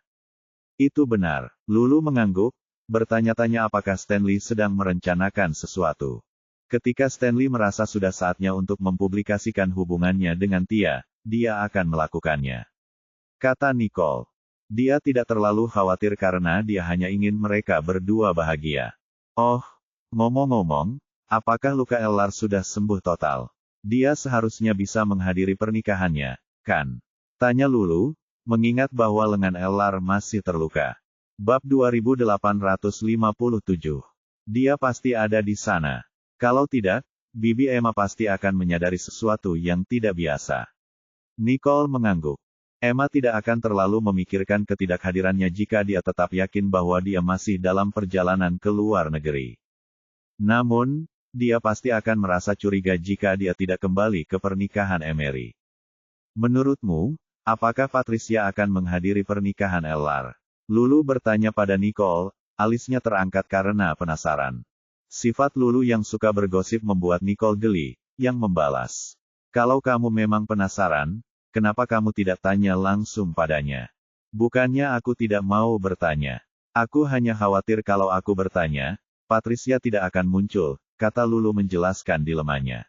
Itu benar. Lulu mengangguk, bertanya-tanya apakah Stanley sedang merencanakan sesuatu. Ketika Stanley merasa sudah saatnya untuk mempublikasikan hubungannya dengan Tia, dia akan melakukannya. Kata Nicole. Dia tidak terlalu khawatir karena dia hanya ingin mereka berdua bahagia. Oh, ngomong-ngomong, apakah luka Ellar sudah sembuh total? Dia seharusnya bisa menghadiri pernikahannya, kan? Tanya Lulu, mengingat bahwa lengan Ellar masih terluka. Bab 2857. Dia pasti ada di sana. Kalau tidak, Bibi Emma pasti akan menyadari sesuatu yang tidak biasa. Nicole mengangguk. Emma tidak akan terlalu memikirkan ketidakhadirannya jika dia tetap yakin bahwa dia masih dalam perjalanan ke luar negeri. Namun, dia pasti akan merasa curiga jika dia tidak kembali ke pernikahan Emery. Menurutmu, apakah Patricia akan menghadiri pernikahan Ellar? Lulu bertanya pada Nicole, alisnya terangkat karena penasaran. Sifat Lulu yang suka bergosip membuat Nicole geli, yang membalas. Kalau kamu memang penasaran, kenapa kamu tidak tanya langsung padanya? Bukannya aku tidak mau bertanya. Aku hanya khawatir kalau aku bertanya, Patricia tidak akan muncul, kata Lulu menjelaskan dilemanya.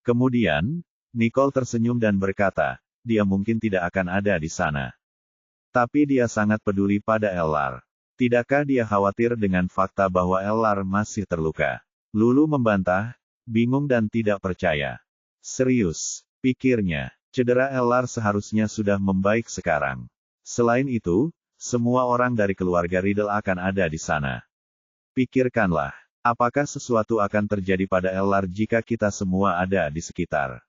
Kemudian, Nicole tersenyum dan berkata, dia mungkin tidak akan ada di sana. Tapi dia sangat peduli pada Ellar. Tidakkah dia khawatir dengan fakta bahwa Ellar masih terluka? Lulu membantah, bingung dan tidak percaya. Serius, pikirnya, cedera Ellar seharusnya sudah membaik sekarang. Selain itu, semua orang dari keluarga Riddle akan ada di sana. Pikirkanlah, apakah sesuatu akan terjadi pada Ellar jika kita semua ada di sekitar.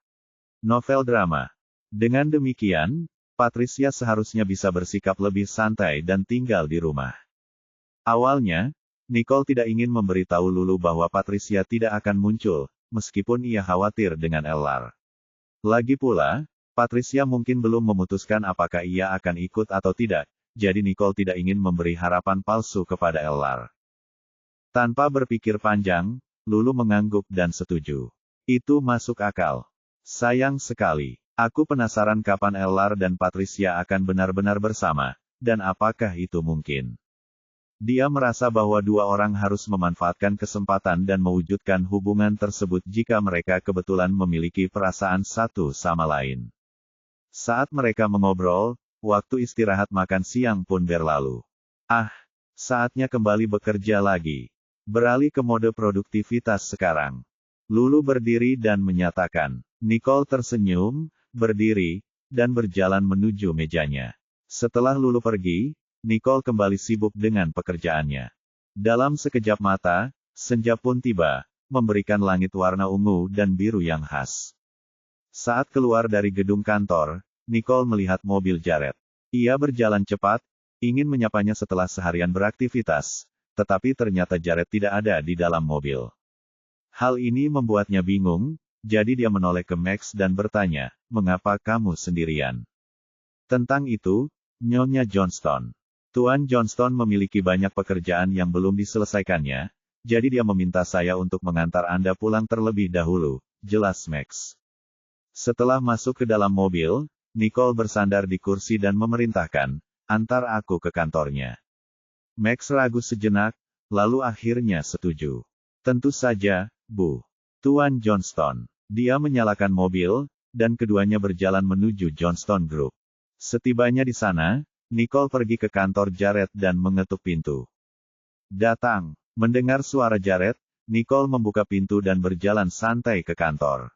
Novel drama. Dengan demikian, Patricia seharusnya bisa bersikap lebih santai dan tinggal di rumah. Awalnya, Nicole tidak ingin memberitahu Lulu bahwa Patricia tidak akan muncul, meskipun ia khawatir dengan Ellar. Lagi pula, Patricia mungkin belum memutuskan apakah ia akan ikut atau tidak, jadi Nicole tidak ingin memberi harapan palsu kepada Ellar. Tanpa berpikir panjang, Lulu mengangguk dan setuju. Itu masuk akal. Sayang sekali, aku penasaran kapan Ellar dan Patricia akan benar-benar bersama, dan apakah itu mungkin. Dia merasa bahwa dua orang harus memanfaatkan kesempatan dan mewujudkan hubungan tersebut jika mereka kebetulan memiliki perasaan satu sama lain. Saat mereka mengobrol, waktu istirahat makan siang pun berlalu. Ah, saatnya kembali bekerja lagi. Beralih ke mode produktivitas sekarang. Lulu berdiri dan menyatakan. Nicole tersenyum, berdiri, dan berjalan menuju mejanya. Setelah Lulu pergi, Nicole kembali sibuk dengan pekerjaannya. Dalam sekejap mata, senja pun tiba, memberikan langit warna ungu dan biru yang khas. Saat keluar dari gedung kantor, Nicole melihat mobil Jared. Ia berjalan cepat, ingin menyapanya setelah seharian beraktivitas, tetapi ternyata Jared tidak ada di dalam mobil. Hal ini membuatnya bingung, jadi dia menoleh ke Max dan bertanya, "Mengapa kamu sendirian?" Tentang itu, Nyonya Johnston. Tuan Johnston memiliki banyak pekerjaan yang belum diselesaikannya, jadi dia meminta saya untuk mengantar Anda pulang terlebih dahulu, jelas Max. Setelah masuk ke dalam mobil, Nicole bersandar di kursi dan memerintahkan, "Antar aku ke kantornya." Max ragu sejenak, lalu akhirnya setuju. "Tentu saja, Bu. Tuan Johnston." Dia menyalakan mobil, dan keduanya berjalan menuju Johnston Group. Setibanya di sana, Nicole pergi ke kantor Jared dan mengetuk pintu. "Datang." Mendengar suara Jared, Nicole membuka pintu dan berjalan santai ke kantor.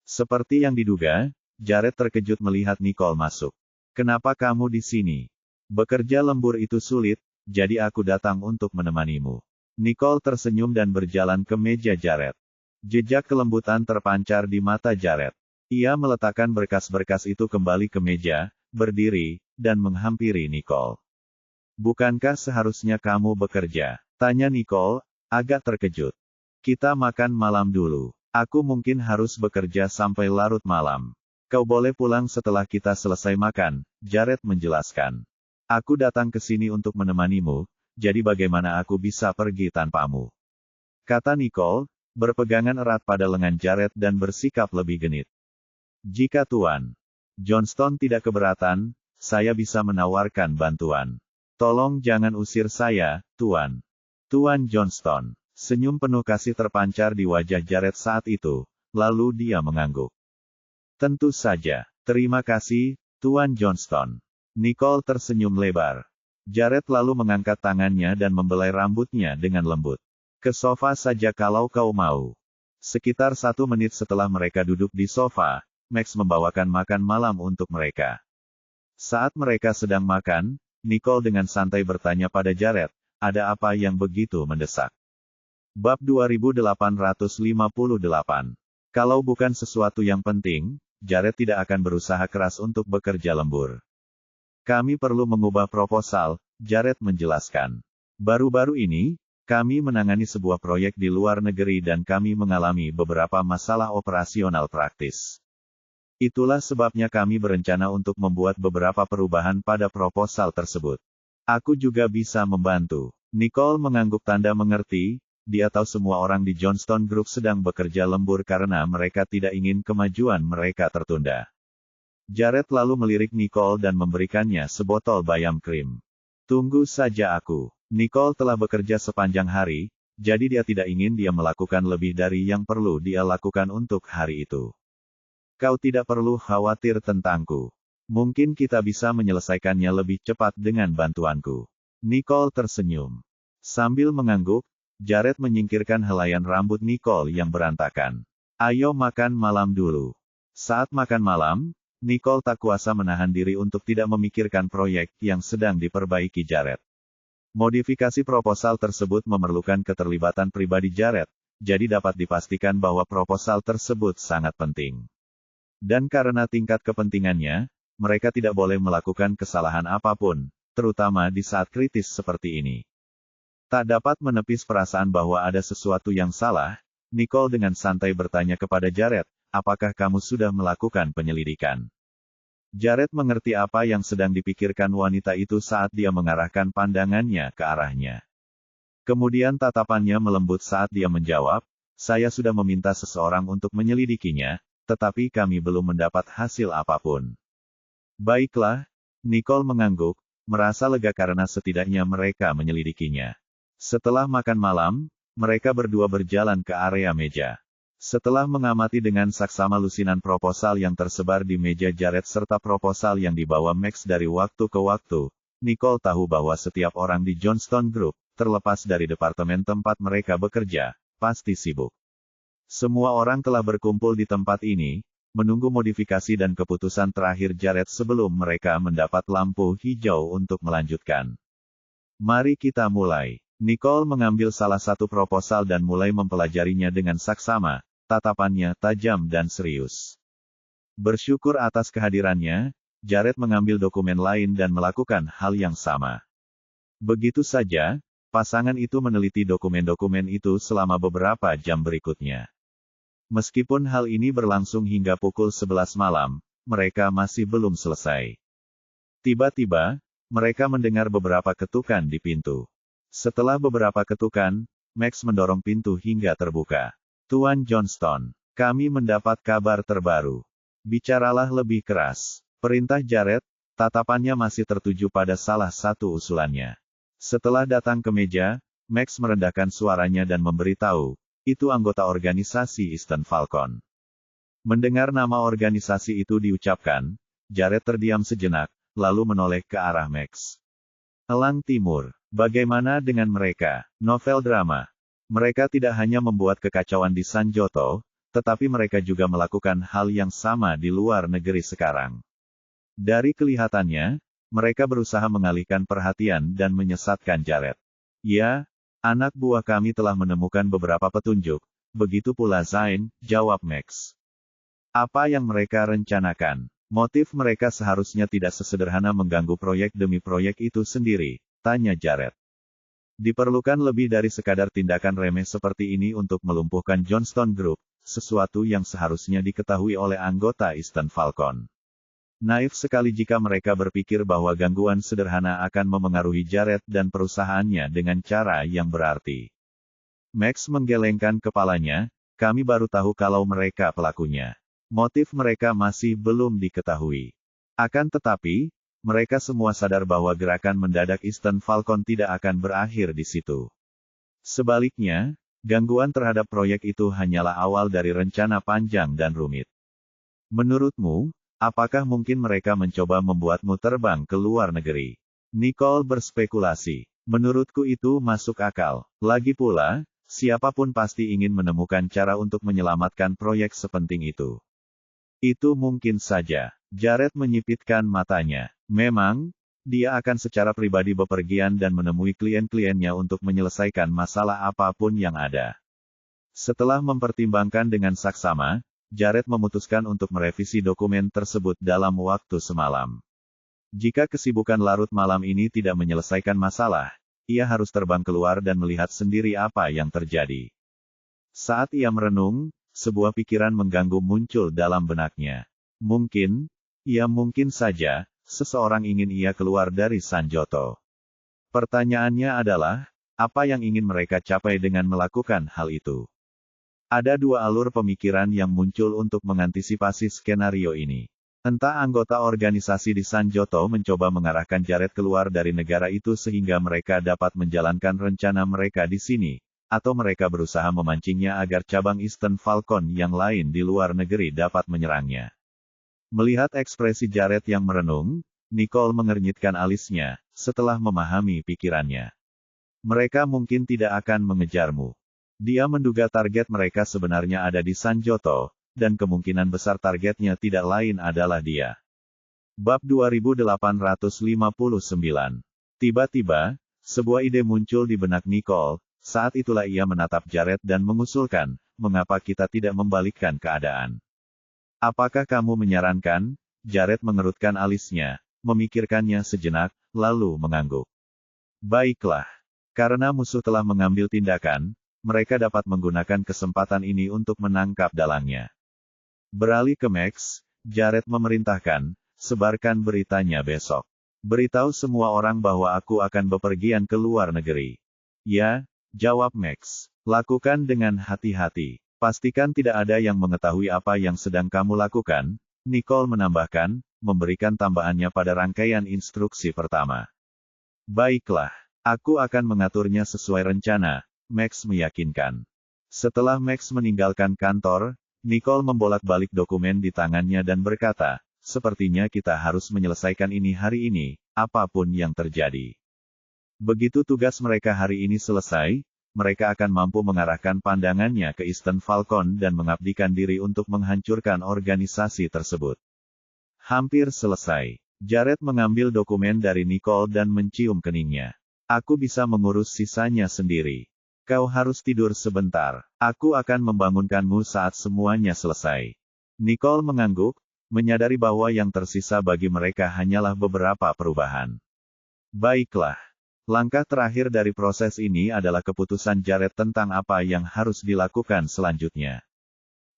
Seperti yang diduga, Jared terkejut melihat Nicole masuk. "Kenapa kamu di sini? Bekerja lembur itu sulit, jadi aku datang untuk menemanimu." Nicole tersenyum dan berjalan ke meja Jared. Jejak kelembutan terpancar di mata Jared. Ia meletakkan berkas-berkas itu kembali ke meja, berdiri, dan menghampiri Nicole. "Bukankah seharusnya kamu bekerja?" tanya Nicole, agak terkejut. "Kita makan malam dulu. Aku mungkin harus bekerja sampai larut malam. Kau boleh pulang setelah kita selesai makan," Jared menjelaskan. "Aku datang ke sini untuk menemanimu, jadi bagaimana aku bisa pergi tanpamu?" kata Nicole, berpegangan erat pada lengan Jared dan bersikap lebih genit. "Jika Tuan Johnston tidak keberatan, saya bisa menawarkan bantuan. Tolong jangan usir saya, Tuan." Tuan Johnston. Senyum penuh kasih terpancar di wajah Jared saat itu, lalu dia mengangguk. "Tentu saja. Terima kasih, Tuan Johnston." Nicole tersenyum lebar. Jared lalu mengangkat tangannya dan membelai rambutnya dengan lembut. "Ke sofa saja kalau kau mau." Sekitar 1 menit setelah mereka duduk di sofa, Max membawakan makan malam untuk mereka. Saat mereka sedang makan, Nicole dengan santai bertanya pada Jared, "Ada apa yang begitu mendesak?" Bab 2858. Kalau bukan sesuatu yang penting, Jared tidak akan berusaha keras untuk bekerja lembur. "Kami perlu mengubah proposal," Jared menjelaskan. "Baru-baru ini, kami menangani sebuah proyek di luar negeri dan kami mengalami beberapa masalah operasional praktis. Itulah sebabnya kami berencana untuk membuat beberapa perubahan pada proposal tersebut. Aku juga bisa membantu." Nicole mengangguk tanda mengerti, dia tahu semua orang di Johnston Group sedang bekerja lembur karena mereka tidak ingin kemajuan mereka tertunda. Jared lalu melirik Nicole dan memberikannya sebotol bayam krim. "Tunggu saja aku. Nicole telah bekerja sepanjang hari, jadi dia tidak ingin dia melakukan lebih dari yang perlu dia lakukan untuk hari itu. Kau tidak perlu khawatir tentangku. Mungkin kita bisa menyelesaikannya lebih cepat dengan bantuanku." Nicole tersenyum. Sambil mengangguk, Jared menyingkirkan helaian rambut Nicole yang berantakan. "Ayo makan malam dulu." Saat makan malam, Nicole tak kuasa menahan diri untuk tidak memikirkan proyek yang sedang diperbaiki Jared. Modifikasi proposal tersebut memerlukan keterlibatan pribadi Jared, jadi dapat dipastikan bahwa proposal tersebut sangat penting. Dan karena tingkat kepentingannya, mereka tidak boleh melakukan kesalahan apapun, terutama di saat kritis seperti ini. Tak dapat menepis perasaan bahwa ada sesuatu yang salah, Nicole dengan santai bertanya kepada Jared, "Apakah kamu sudah melakukan penyelidikan?" Jared mengerti apa yang sedang dipikirkan wanita itu saat dia mengarahkan pandangannya ke arahnya. Kemudian tatapannya melembut saat dia menjawab, "Saya sudah meminta seseorang untuk menyelidikinya, tetapi kami belum mendapat hasil apapun." "Baiklah," Nicole mengangguk, merasa lega karena setidaknya mereka menyelidikinya. Setelah makan malam, mereka berdua berjalan ke area meja. Setelah mengamati dengan saksama lusinan proposal yang tersebar di meja Jared serta proposal yang dibawa Max dari waktu ke waktu, Nicole tahu bahwa setiap orang di Johnston Group, terlepas dari departemen tempat mereka bekerja, pasti sibuk. Semua orang telah berkumpul di tempat ini, menunggu modifikasi dan keputusan terakhir Jared sebelum mereka mendapat lampu hijau untuk melanjutkan. Mari kita mulai. Nicole mengambil salah satu proposal dan mulai mempelajarinya dengan saksama, tatapannya tajam dan serius. Bersyukur atas kehadirannya, Jared mengambil dokumen lain dan melakukan hal yang sama. Begitu saja, pasangan itu meneliti dokumen-dokumen itu selama beberapa jam berikutnya. Meskipun hal ini berlangsung hingga pukul 11 malam, mereka masih belum selesai. Tiba-tiba, mereka mendengar beberapa ketukan di pintu. Setelah beberapa ketukan, Max mendorong pintu hingga terbuka. Tuan Johnston, kami mendapat kabar terbaru. Bicaralah lebih keras. Perintah Jared, tatapannya masih tertuju pada salah satu usulannya. Setelah datang ke meja, Max merendahkan suaranya dan memberitahu, itu anggota organisasi Eastern Falcon. Mendengar nama organisasi itu diucapkan, Jared terdiam sejenak, lalu menoleh ke arah Max. Elang Timur. Bagaimana dengan mereka? Novel drama. Mereka tidak hanya membuat kekacauan di Sanjoto, tetapi mereka juga melakukan hal yang sama di luar negeri sekarang. Dari kelihatannya, mereka berusaha mengalihkan perhatian dan menyesatkan Jared. Ya, anak buah kami telah menemukan beberapa petunjuk, begitu pula Zain, jawab Max. Apa yang mereka rencanakan? Motif mereka seharusnya tidak sesederhana mengganggu proyek demi proyek itu sendiri, tanya Jared. Diperlukan lebih dari sekadar tindakan remeh seperti ini untuk melumpuhkan Johnston Group, sesuatu yang seharusnya diketahui oleh anggota Eastern Falcon. Naif sekali jika mereka berpikir bahwa gangguan sederhana akan memengaruhi Jared dan perusahaannya dengan cara yang berarti. Max menggelengkan kepalanya, kami baru tahu kalau mereka pelakunya. Motif mereka masih belum diketahui. Akan tetapi, mereka semua sadar bahwa gerakan mendadak Eastern Falcon tidak akan berakhir di situ. Sebaliknya, gangguan terhadap proyek itu hanyalah awal dari rencana panjang dan rumit. Menurutmu, apakah mungkin mereka mencoba membuatmu terbang ke luar negeri? Nicole berspekulasi. Menurutku itu masuk akal. Lagi pula, siapapun pasti ingin menemukan cara untuk menyelamatkan proyek sepenting itu. Itu mungkin saja. Jared menyipitkan matanya. Memang, dia akan secara pribadi bepergian dan menemui klien-kliennya untuk menyelesaikan masalah apapun yang ada. Setelah mempertimbangkan dengan saksama, Jared memutuskan untuk merevisi dokumen tersebut dalam waktu semalam. Jika kesibukan larut malam ini tidak menyelesaikan masalah, ia harus terbang keluar dan melihat sendiri apa yang terjadi. Saat ia merenung, sebuah pikiran mengganggu muncul dalam benaknya. Mungkin saja, seseorang ingin ia keluar dari Sanjoto. Pertanyaannya adalah, apa yang ingin mereka capai dengan melakukan hal itu? Ada dua alur pemikiran yang muncul untuk mengantisipasi skenario ini. Entah anggota organisasi di Sanjoto mencoba mengarahkan Jared keluar dari negara itu sehingga mereka dapat menjalankan rencana mereka di sini, atau mereka berusaha memancingnya agar cabang Eastern Falcon yang lain di luar negeri dapat menyerangnya. Melihat ekspresi Jared yang merenung, Nicole mengernyitkan alisnya, setelah memahami pikirannya. Mereka mungkin tidak akan mengejarmu. Dia menduga target mereka sebenarnya ada di Sanjoto, dan kemungkinan besar targetnya tidak lain adalah dia. Bab 2859. Tiba-tiba, sebuah ide muncul di benak Nicole, saat itulah ia menatap Jared dan mengusulkan, mengapa kita tidak membalikkan keadaan? Apakah kamu menyarankan? Jared mengerutkan alisnya, memikirkannya sejenak, lalu mengangguk. Baiklah. Karena musuh telah mengambil tindakan, mereka dapat menggunakan kesempatan ini untuk menangkap dalangnya. Beralih ke Max, Jared memerintahkan, sebarkan beritanya besok. Beritahu semua orang bahwa aku akan bepergian ke luar negeri. Ya, jawab Max. Lakukan dengan hati-hati. Pastikan tidak ada yang mengetahui apa yang sedang kamu lakukan, Nicole menambahkan, memberikan tambahannya pada rangkaian instruksi pertama. Baiklah, aku akan mengaturnya sesuai rencana, Max meyakinkan. Setelah Max meninggalkan kantor, Nicole membolak-balik dokumen di tangannya dan berkata, sepertinya kita harus menyelesaikan ini hari ini, apapun yang terjadi. Begitu tugas mereka hari ini selesai, mereka akan mampu mengarahkan pandangannya ke Eastern Falcon dan mengabdikan diri untuk menghancurkan organisasi tersebut. Hampir selesai. Jared mengambil dokumen dari Nicole dan mencium keningnya. Aku bisa mengurus sisanya sendiri. Kau harus tidur sebentar. Aku akan membangunkanmu saat semuanya selesai. Nicole mengangguk, menyadari bahwa yang tersisa bagi mereka hanyalah beberapa perubahan. Baiklah. Langkah terakhir dari proses ini adalah keputusan Jared tentang apa yang harus dilakukan selanjutnya.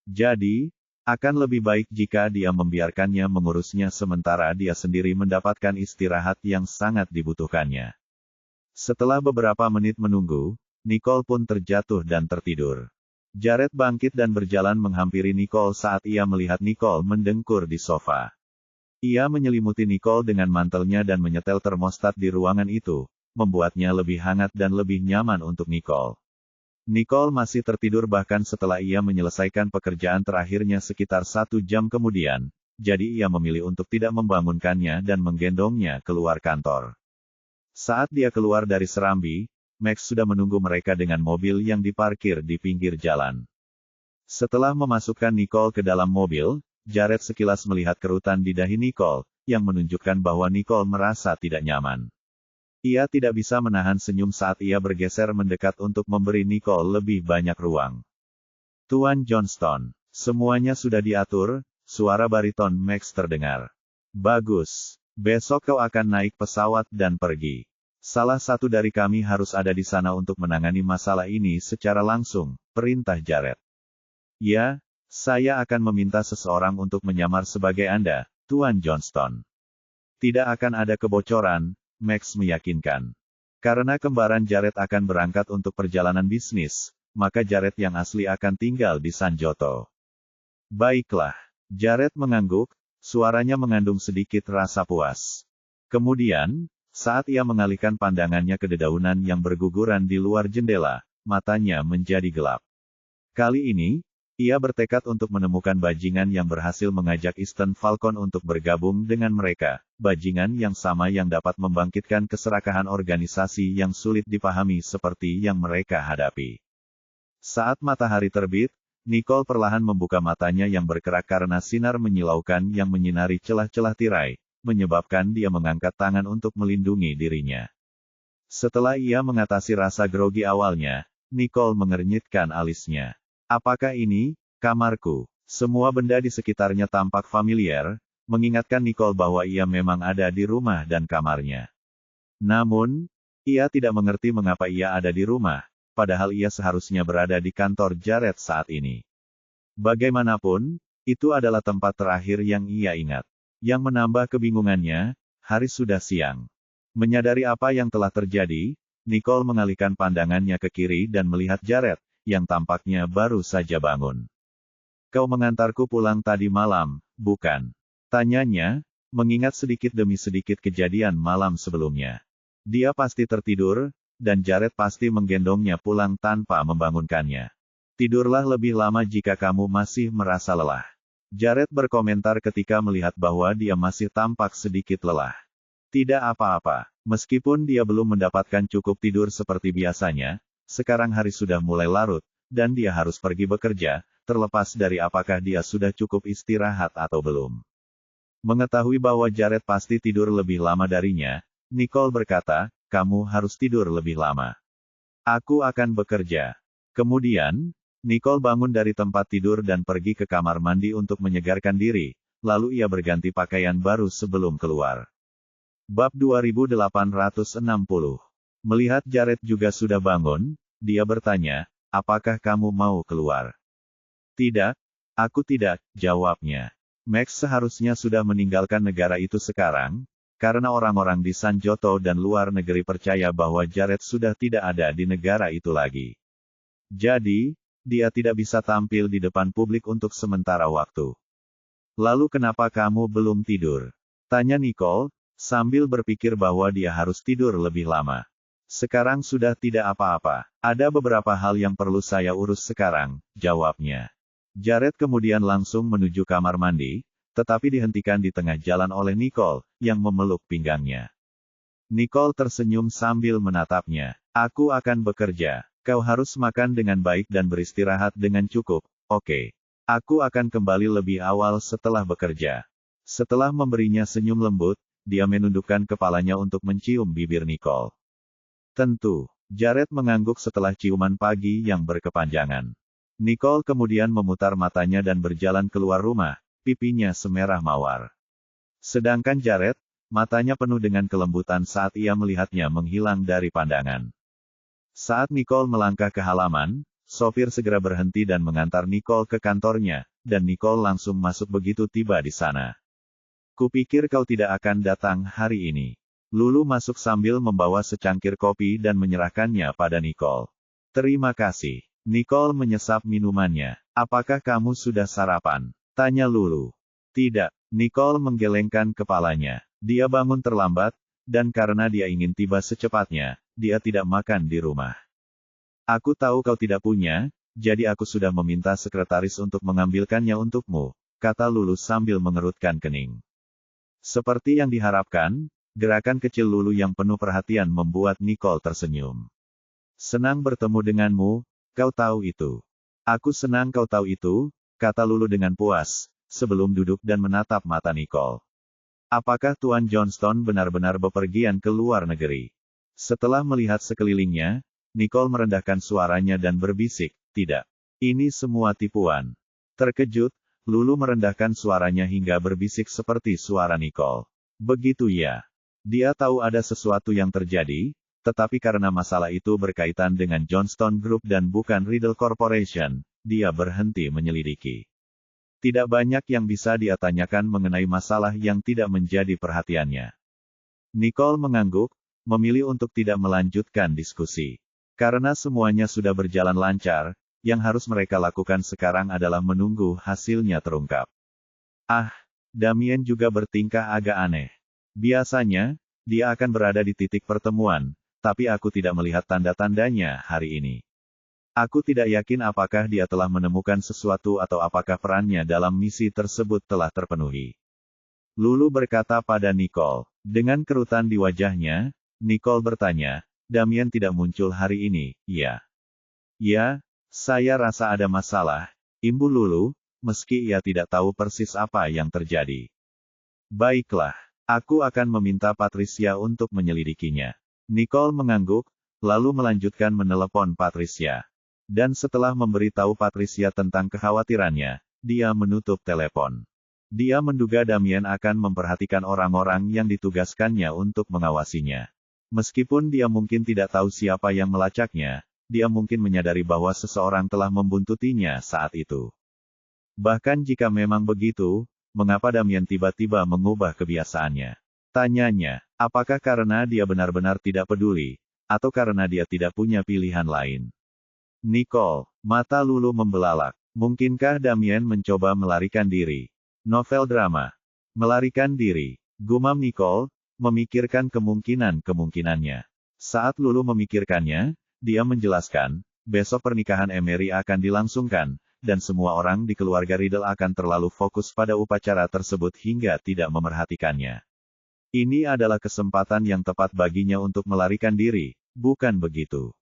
Jadi, akan lebih baik jika dia membiarkannya mengurusnya sementara dia sendiri mendapatkan istirahat yang sangat dibutuhkannya. Setelah beberapa menit menunggu, Nicole pun terjatuh dan tertidur. Jared bangkit dan berjalan menghampiri Nicole saat ia melihat Nicole mendengkur di sofa. Ia menyelimuti Nicole dengan mantelnya dan menyetel termostat di ruangan itu, membuatnya lebih hangat dan lebih nyaman untuk Nicole. Nicole masih tertidur bahkan setelah ia menyelesaikan pekerjaan terakhirnya sekitar 1 jam kemudian, jadi ia memilih untuk tidak membangunkannya dan menggendongnya keluar kantor. Saat dia keluar dari serambi, Max sudah menunggu mereka dengan mobil yang diparkir di pinggir jalan. Setelah memasukkan Nicole ke dalam mobil, Jared sekilas melihat kerutan di dahi Nicole, yang menunjukkan bahwa Nicole merasa tidak nyaman. Ia tidak bisa menahan senyum saat ia bergeser mendekat untuk memberi Nicole lebih banyak ruang. Tuan Johnston, semuanya sudah diatur, suara bariton Max terdengar. Bagus, besok kau akan naik pesawat dan pergi. Salah satu dari kami harus ada di sana untuk menangani masalah ini secara langsung, perintah Jared. Ya, saya akan meminta seseorang untuk menyamar sebagai Anda, Tuan Johnston. Tidak akan ada kebocoran, Max meyakinkan. Karena kembaran Jared akan berangkat untuk perjalanan bisnis, maka Jared yang asli akan tinggal di Sanjoto. Baiklah, Jared mengangguk, suaranya mengandung sedikit rasa puas. Kemudian, saat ia mengalihkan pandangannya ke dedaunan yang berguguran di luar jendela, matanya menjadi gelap. Kali ini, ia bertekad untuk menemukan bajingan yang berhasil mengajak Eastern Falcon untuk bergabung dengan mereka, bajingan yang sama yang dapat membangkitkan keserakahan organisasi yang sulit dipahami seperti yang mereka hadapi. Saat matahari terbit, Nicole perlahan membuka matanya yang berkerak karena sinar menyilaukan yang menyinari celah-celah tirai, menyebabkan dia mengangkat tangan untuk melindungi dirinya. Setelah ia mengatasi rasa grogi awalnya, Nicole mengernyitkan alisnya. Apakah ini, kamarku? Semua benda di sekitarnya tampak familiar, mengingatkan Nicole bahwa ia memang ada di rumah dan kamarnya. Namun, ia tidak mengerti mengapa ia ada di rumah, padahal ia seharusnya berada di kantor Jared saat ini. Bagaimanapun, itu adalah tempat terakhir yang ia ingat. Yang menambah kebingungannya, hari sudah siang. Menyadari apa yang telah terjadi, Nicole mengalihkan pandangannya ke kiri dan melihat Jared, yang tampaknya baru saja bangun. Kau mengantarku pulang tadi malam, bukan? Tanyanya, mengingat sedikit demi sedikit kejadian malam sebelumnya. Dia pasti tertidur, dan Jared pasti menggendongnya pulang tanpa membangunkannya. Tidurlah lebih lama jika kamu masih merasa lelah. Jared berkomentar ketika melihat bahwa dia masih tampak sedikit lelah. Tidak apa-apa, meskipun dia belum mendapatkan cukup tidur seperti biasanya, sekarang hari sudah mulai larut, dan dia harus pergi bekerja, terlepas dari apakah dia sudah cukup istirahat atau belum. Mengetahui bahwa Jared pasti tidur lebih lama darinya, Nicole berkata, kamu harus tidur lebih lama. Aku akan bekerja. Kemudian, Nicole bangun dari tempat tidur dan pergi ke kamar mandi untuk menyegarkan diri, lalu ia berganti pakaian baru sebelum keluar. Bab 2860. Melihat Jared juga sudah bangun, dia bertanya, apakah kamu mau keluar? Tidak, aku tidak, jawabnya. Max seharusnya sudah meninggalkan negara itu sekarang, karena orang-orang di Sanjoto dan luar negeri percaya bahwa Jared sudah tidak ada di negara itu lagi. Jadi, dia tidak bisa tampil di depan publik untuk sementara waktu. Lalu kenapa kamu belum tidur? Tanya Nicole, sambil berpikir bahwa dia harus tidur lebih lama. Sekarang sudah tidak apa-apa. Ada beberapa hal yang perlu saya urus sekarang, jawabnya. Jared kemudian langsung menuju kamar mandi, tetapi dihentikan di tengah jalan oleh Nicole, yang memeluk pinggangnya. Nicole tersenyum sambil menatapnya. Aku akan bekerja. Kau harus makan dengan baik dan beristirahat dengan cukup, oke? Aku akan kembali lebih awal setelah bekerja. Setelah memberinya senyum lembut, dia menundukkan kepalanya untuk mencium bibir Nicole. Tentu, Jared mengangguk setelah ciuman pagi yang berkepanjangan. Nicole kemudian memutar matanya dan berjalan keluar rumah, pipinya semerah mawar. Sedangkan Jared, matanya penuh dengan kelembutan saat ia melihatnya menghilang dari pandangan. Saat Nicole melangkah ke halaman, sopir segera berhenti dan mengantar Nicole ke kantornya, dan Nicole langsung masuk begitu tiba di sana. Kupikir kau tidak akan datang hari ini. Lulu masuk sambil membawa secangkir kopi dan menyerahkannya pada Nicole. Terima kasih. Nicole menyesap minumannya. Apakah kamu sudah sarapan? Tanya Lulu. Tidak. Nicole menggelengkan kepalanya. Dia bangun terlambat, dan karena dia ingin tiba secepatnya, dia tidak makan di rumah. Aku tahu kau tidak punya, jadi aku sudah meminta sekretaris untuk mengambilkannya untukmu, kata Lulu sambil mengerutkan kening. Seperti yang diharapkan, gerakan kecil Lulu yang penuh perhatian membuat Nicole tersenyum. Senang bertemu denganmu, kau tahu itu. Aku senang kau tahu itu, kata Lulu dengan puas, sebelum duduk dan menatap mata Nicole. Apakah Tuan Johnston benar-benar bepergian ke luar negeri? Setelah melihat sekelilingnya, Nicole merendahkan suaranya dan berbisik, tidak. Ini semua tipuan. Terkejut, Lulu merendahkan suaranya hingga berbisik seperti suara Nicole. Begitu ya. Dia tahu ada sesuatu yang terjadi, tetapi karena masalah itu berkaitan dengan Johnston Group dan bukan Riddle Corporation, dia berhenti menyelidiki. Tidak banyak yang bisa dia tanyakan mengenai masalah yang tidak menjadi perhatiannya. Nicole mengangguk, memilih untuk tidak melanjutkan diskusi. Karena semuanya sudah berjalan lancar, yang harus mereka lakukan sekarang adalah menunggu hasilnya terungkap. Ah, Damien juga bertingkah agak aneh. Biasanya, dia akan berada di titik pertemuan, tapi aku tidak melihat tanda-tandanya hari ini. Aku tidak yakin apakah dia telah menemukan sesuatu atau apakah perannya dalam misi tersebut telah terpenuhi. Lulu berkata pada Nicole. Dengan kerutan di wajahnya, Nicole bertanya, Damien tidak muncul hari ini, ya? Ya, saya rasa ada masalah, imbuh Lulu, meski ia tidak tahu persis apa yang terjadi. Baiklah. Aku akan meminta Patricia untuk menyelidikinya. Nicole mengangguk, lalu melanjutkan menelepon Patricia. Dan setelah memberitahu Patricia tentang kekhawatirannya, dia menutup telepon. Dia menduga Damien akan memperhatikan orang-orang yang ditugaskannya untuk mengawasinya. Meskipun dia mungkin tidak tahu siapa yang melacaknya, dia mungkin menyadari bahwa seseorang telah membuntutinya saat itu. Bahkan jika memang begitu, mengapa Damien tiba-tiba mengubah kebiasaannya? Tanyanya, apakah karena dia benar-benar tidak peduli, atau karena dia tidak punya pilihan lain? Nicole, mata Lulu membelalak. Mungkinkah Damien mencoba melarikan diri? Novel drama. Melarikan diri. Gumam Nicole, memikirkan kemungkinan-kemungkinannya. Saat Lulu memikirkannya, dia menjelaskan, besok pernikahan Emery akan dilangsungkan, dan semua orang di keluarga Riddle akan terlalu fokus pada upacara tersebut hingga tidak memerhatikannya. Ini adalah kesempatan yang tepat baginya untuk melarikan diri, bukan begitu?